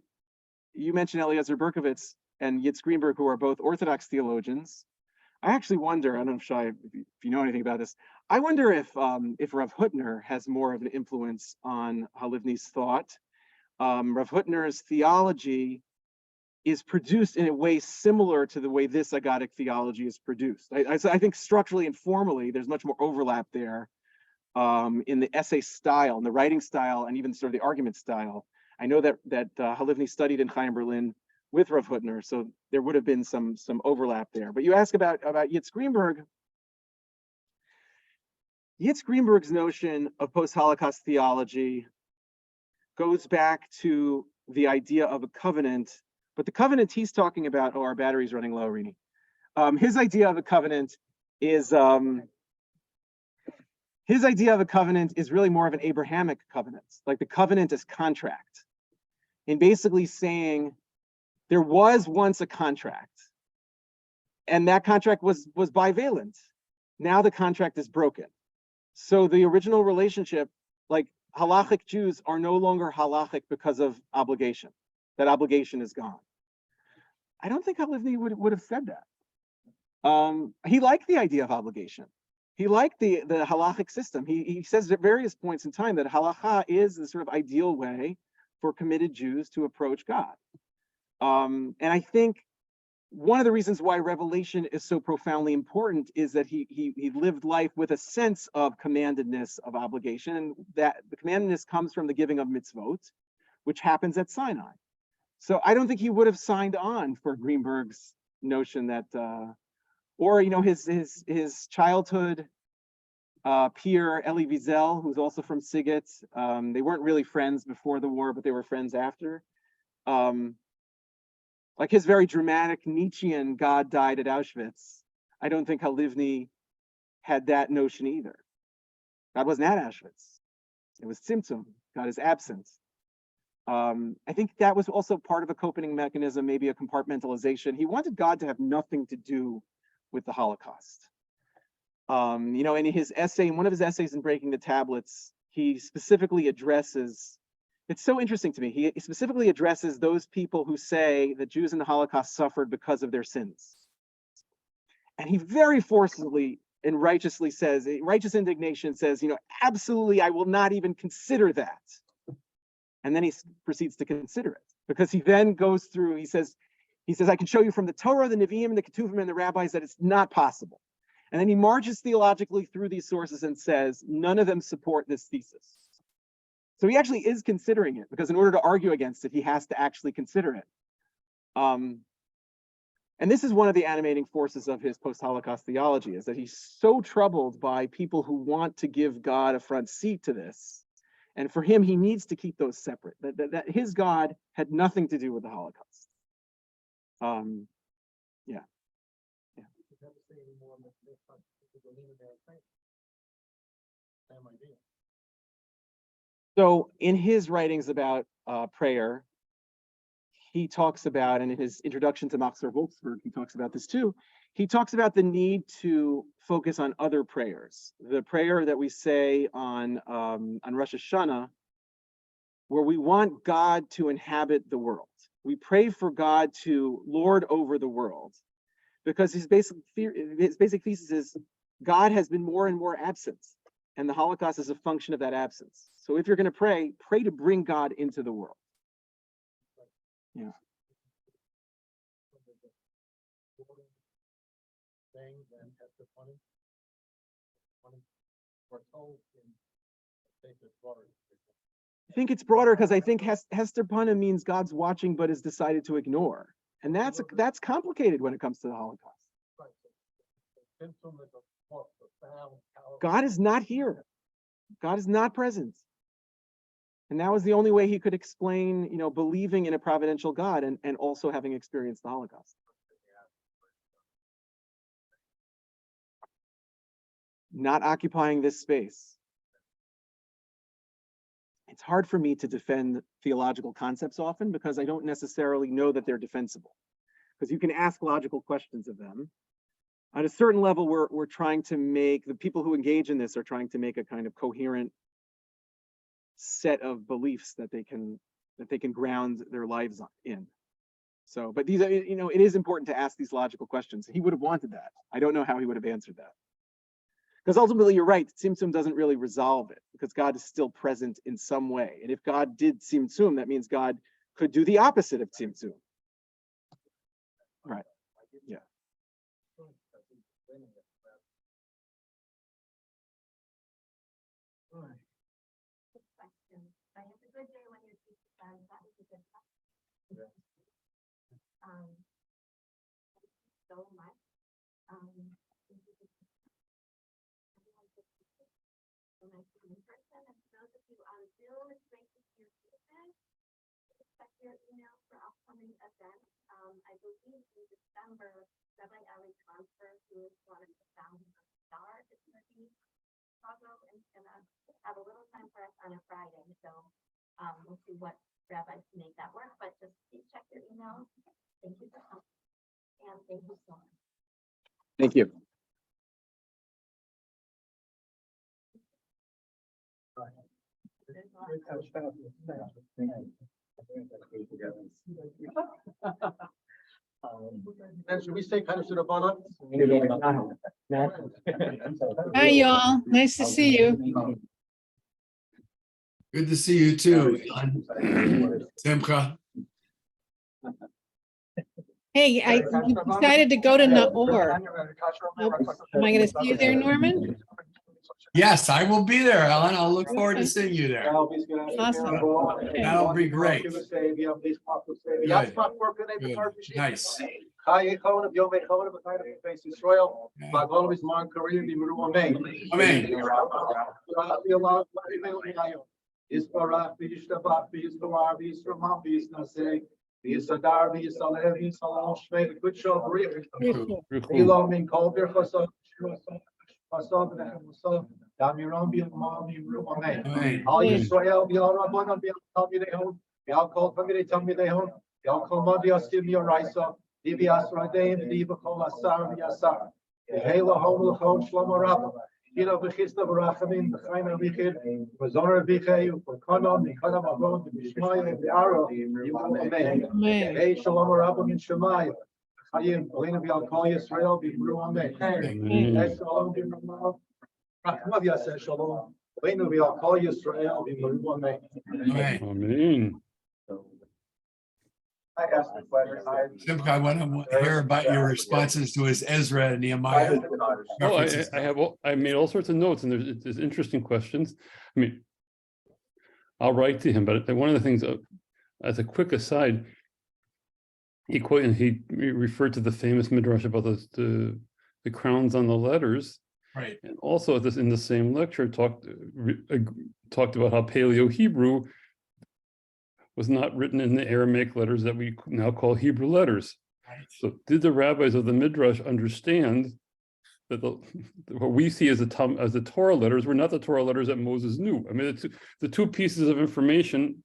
you mentioned Eliezer Berkovitz and Yitz Greenberg, who are both Orthodox theologians. I actually wonder, I don't know if Shai, if you know anything about this, I wonder if Rav Hutner has more of an influence on Halivni's thought. Rav Hutner's theology is produced in a way similar to the way this agadic theology is produced. I think structurally and formally, there's much more overlap there in the essay style, in the writing style, and even sort of the argument style. I know that Halivni studied in Chaim Berlin with Rav Hutner, so there would have been some overlap there. But you ask about Yitz Greenberg. Yitz Greenberg's notion of post-Holocaust theology goes back to the idea of a covenant, but the covenant he's talking about, oh, our battery's running low, Rini. His idea of a covenant is really more of an Abrahamic covenant, like the covenant is contract. And basically saying there was once a contract, and that contract was bivalent. Now the contract is broken. So the original relationship, like halachic Jews are no longer halachic because of obligation. That obligation is gone. I don't think Halivni would have said that. He liked the idea of obligation. He liked the halachic system. He says at various points in time that halacha is the sort of ideal way for committed Jews to approach God. And I think one of the reasons why Revelation is so profoundly important is that he lived life with a sense of commandedness, of obligation, and that the commandedness comes from the giving of mitzvot, which happens at Sinai. So I don't think he would have signed on for Greenberg's notion that, or his childhood peer Elie Wiesel, who's also from Sighet. They weren't really friends before the war, but they were friends after. Like his very dramatic Nietzschean God died at Auschwitz. I don't think Halivni had that notion either. God wasn't at Auschwitz. It was Tzimtzum. God is absent. I think that was also part of a coping mechanism, maybe a compartmentalization. He wanted God to have nothing to do with the Holocaust. In his essay, in one of his essays in Breaking the Tablets, he specifically addresses, it's so interesting to me, he specifically addresses those people who say that Jews in the Holocaust suffered because of their sins. And he very forcefully and righteously says, righteous indignation says, absolutely, I will not even consider that. And then he proceeds to consider it, because he then goes through, he says, I can show you from the Torah, the Nevi'im, and the Ketuvim, and the rabbis that it's not possible. And then he marches theologically through these sources and says, none of them support this thesis. So he actually is considering it, because in order to argue against it, he has to actually consider it. And this is one of the animating forces of his post-Holocaust theology, is that he's so troubled by people who want to give God a front seat to this. And for him, he needs to keep those separate, that his God had nothing to do with the Holocaust. Yeah. So in his writings about prayer, he talks about, and in his introduction to Machzor Volksberg, he talks about this too. He talks about the need to focus on other prayers. The prayer that we say on Rosh Hashanah, where we want God to inhabit the world. We pray for God to lord over the world, because his basic thesis is God has been more and more absent, and the Holocaust is a function of that absence. So if you're going to pray to bring God into the world. Yeah. I think it's broader because I think Hester Pana means God's watching but has decided to ignore. And that's complicated when it comes to the Holocaust. God is not here. God is not present. And that was the only way he could explain, believing in a providential God and also having experienced the Holocaust. Not occupying this space. It's hard for me to defend theological concepts often because I don't necessarily know that they're defensible. Because you can ask logical questions of them. At a certain level, we're trying to make, the people who engage in this are trying to make a kind of coherent set of beliefs that they can ground their lives in. So, but these are, it is important to ask these logical questions. He would have wanted that. I don't know how he would have answered that. Because ultimately, you're right, Tzimtzum doesn't really resolve it, because God is still present in some way. And if God did Tzimtzum, that means God could do the opposite of Tzimtzum. Right. Yeah. Good question. Right, it's a good day when your teacher says that was a good question. Thank you so much. Thank you for everyone for teaching. So nice to be in person. And for those of you on Zoom, it's great to see your faces. Check your email for upcoming events. I believe in December, Rabbi Eli Confer, who is one of the founders of STAR, is going to be in Chicago and gonna have a little time for us on a Friday. So we'll see what rabbis can make that work, but just please check your emails. Thank you for coming. And thank you so much. Thank you. And should we say kind of Bonnet? Hi, y'all. Nice to see you. Good to see you too, Simcha. Hey, I decided to go to Naor. Am I going to see you there, Norman? Yes, I will be there, Ellen. I'll look forward to seeing you there. Awesome. Okay. That'll be great. Good. Nice. Amen. All Yisrael, be all Rabbanon, be all Talmidei, be all called Talmidei, Talmidei, be all called Madias, give me a Raisa, Divi Asradeim, Diva Kol Asar, Yasar, Hela Hom Lachon, Shlomo Rabba, Kira Bechista Barachamim, the Chaina Vichid, Bazona Vicheu, for Kanon, the Kanam Avon, the Bishmaya, the Aro, Amen. Hey, Shalom Rabba in Shemaya. Chayim, Elena, be all call Yisrael, be Bru Amen. Hey, Shalom, be Ramah. Rahmav Yaseh Shalom. Elena, be all call Yisrael, be Bru Amen. Amen. I asked the question. Simcha, I want to hear about your responses to his Ezra and Nehemiah. Oh, I made all sorts of notes, and there's interesting questions. I mean, I'll write to him, but one of the things, as a quick aside, he referred to the famous midrash about the crowns on the letters, Right. and also in the same lecture talked about how Paleo Hebrew was not written in the Aramaic letters that we now call Hebrew letters. Right. So did the rabbis of the midrash understand that what we see as the Torah letters were not the Torah letters that Moses knew? I mean, the two pieces of information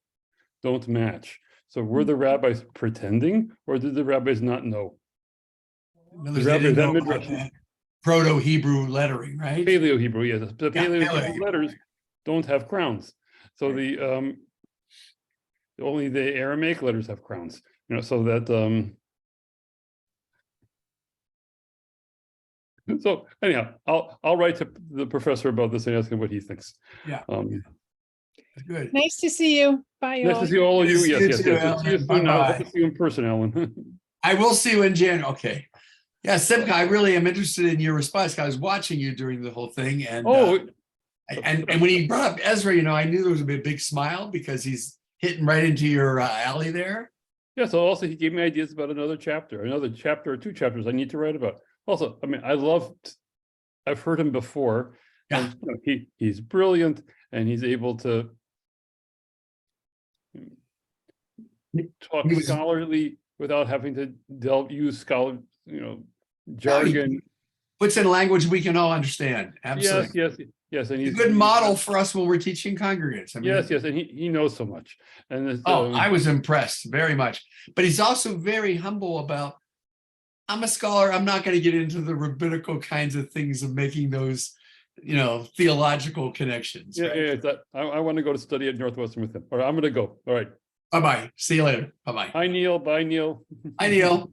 don't match. So were the rabbis pretending, or did the rabbis not know? Proto-Hebrew lettering, right? Paleo-Hebrew, yes. The Paleo-Hebrew Paleo-Hebrew. letters don't have crowns. So only the Aramaic letters have crowns. So that so anyhow, I'll write to the professor about this and ask him what he thinks. Yeah. Good. Nice to see you. Bye, Nice y'all. to see all of you. Nice to Yes. see you, See you Ellen. soon. I Bye-bye. hope to see you in person, Alan. I will see you in January. Okay. Yeah, Simcha, I really am interested in your response. I was watching you during the whole thing, and and when he brought up Ezra, I knew there was a big smile because he's hitting right into your alley there. Yeah, so also he gave me ideas about another chapter or two chapters I need to write about. Also, I mean, I've heard him before. Yeah. And, he's brilliant, and he's able to talk scholarly without having to use scholar, jargon. Puts in language we can all understand. Absolutely. Yes, and he's a good model for us when we're teaching congregants. I mean, yes, and he knows so much. And I was impressed very much. But he's also very humble about, I'm a scholar. I'm not going to get into the rabbinical kinds of things of making those, theological connections. Yeah, Right? yeah, I want to go to study at Northwestern with him. All right, I'm going to go. All right. Bye-bye. See you later. Bye-bye. Hi, Neil. Bye, Neil. Hi, Neil.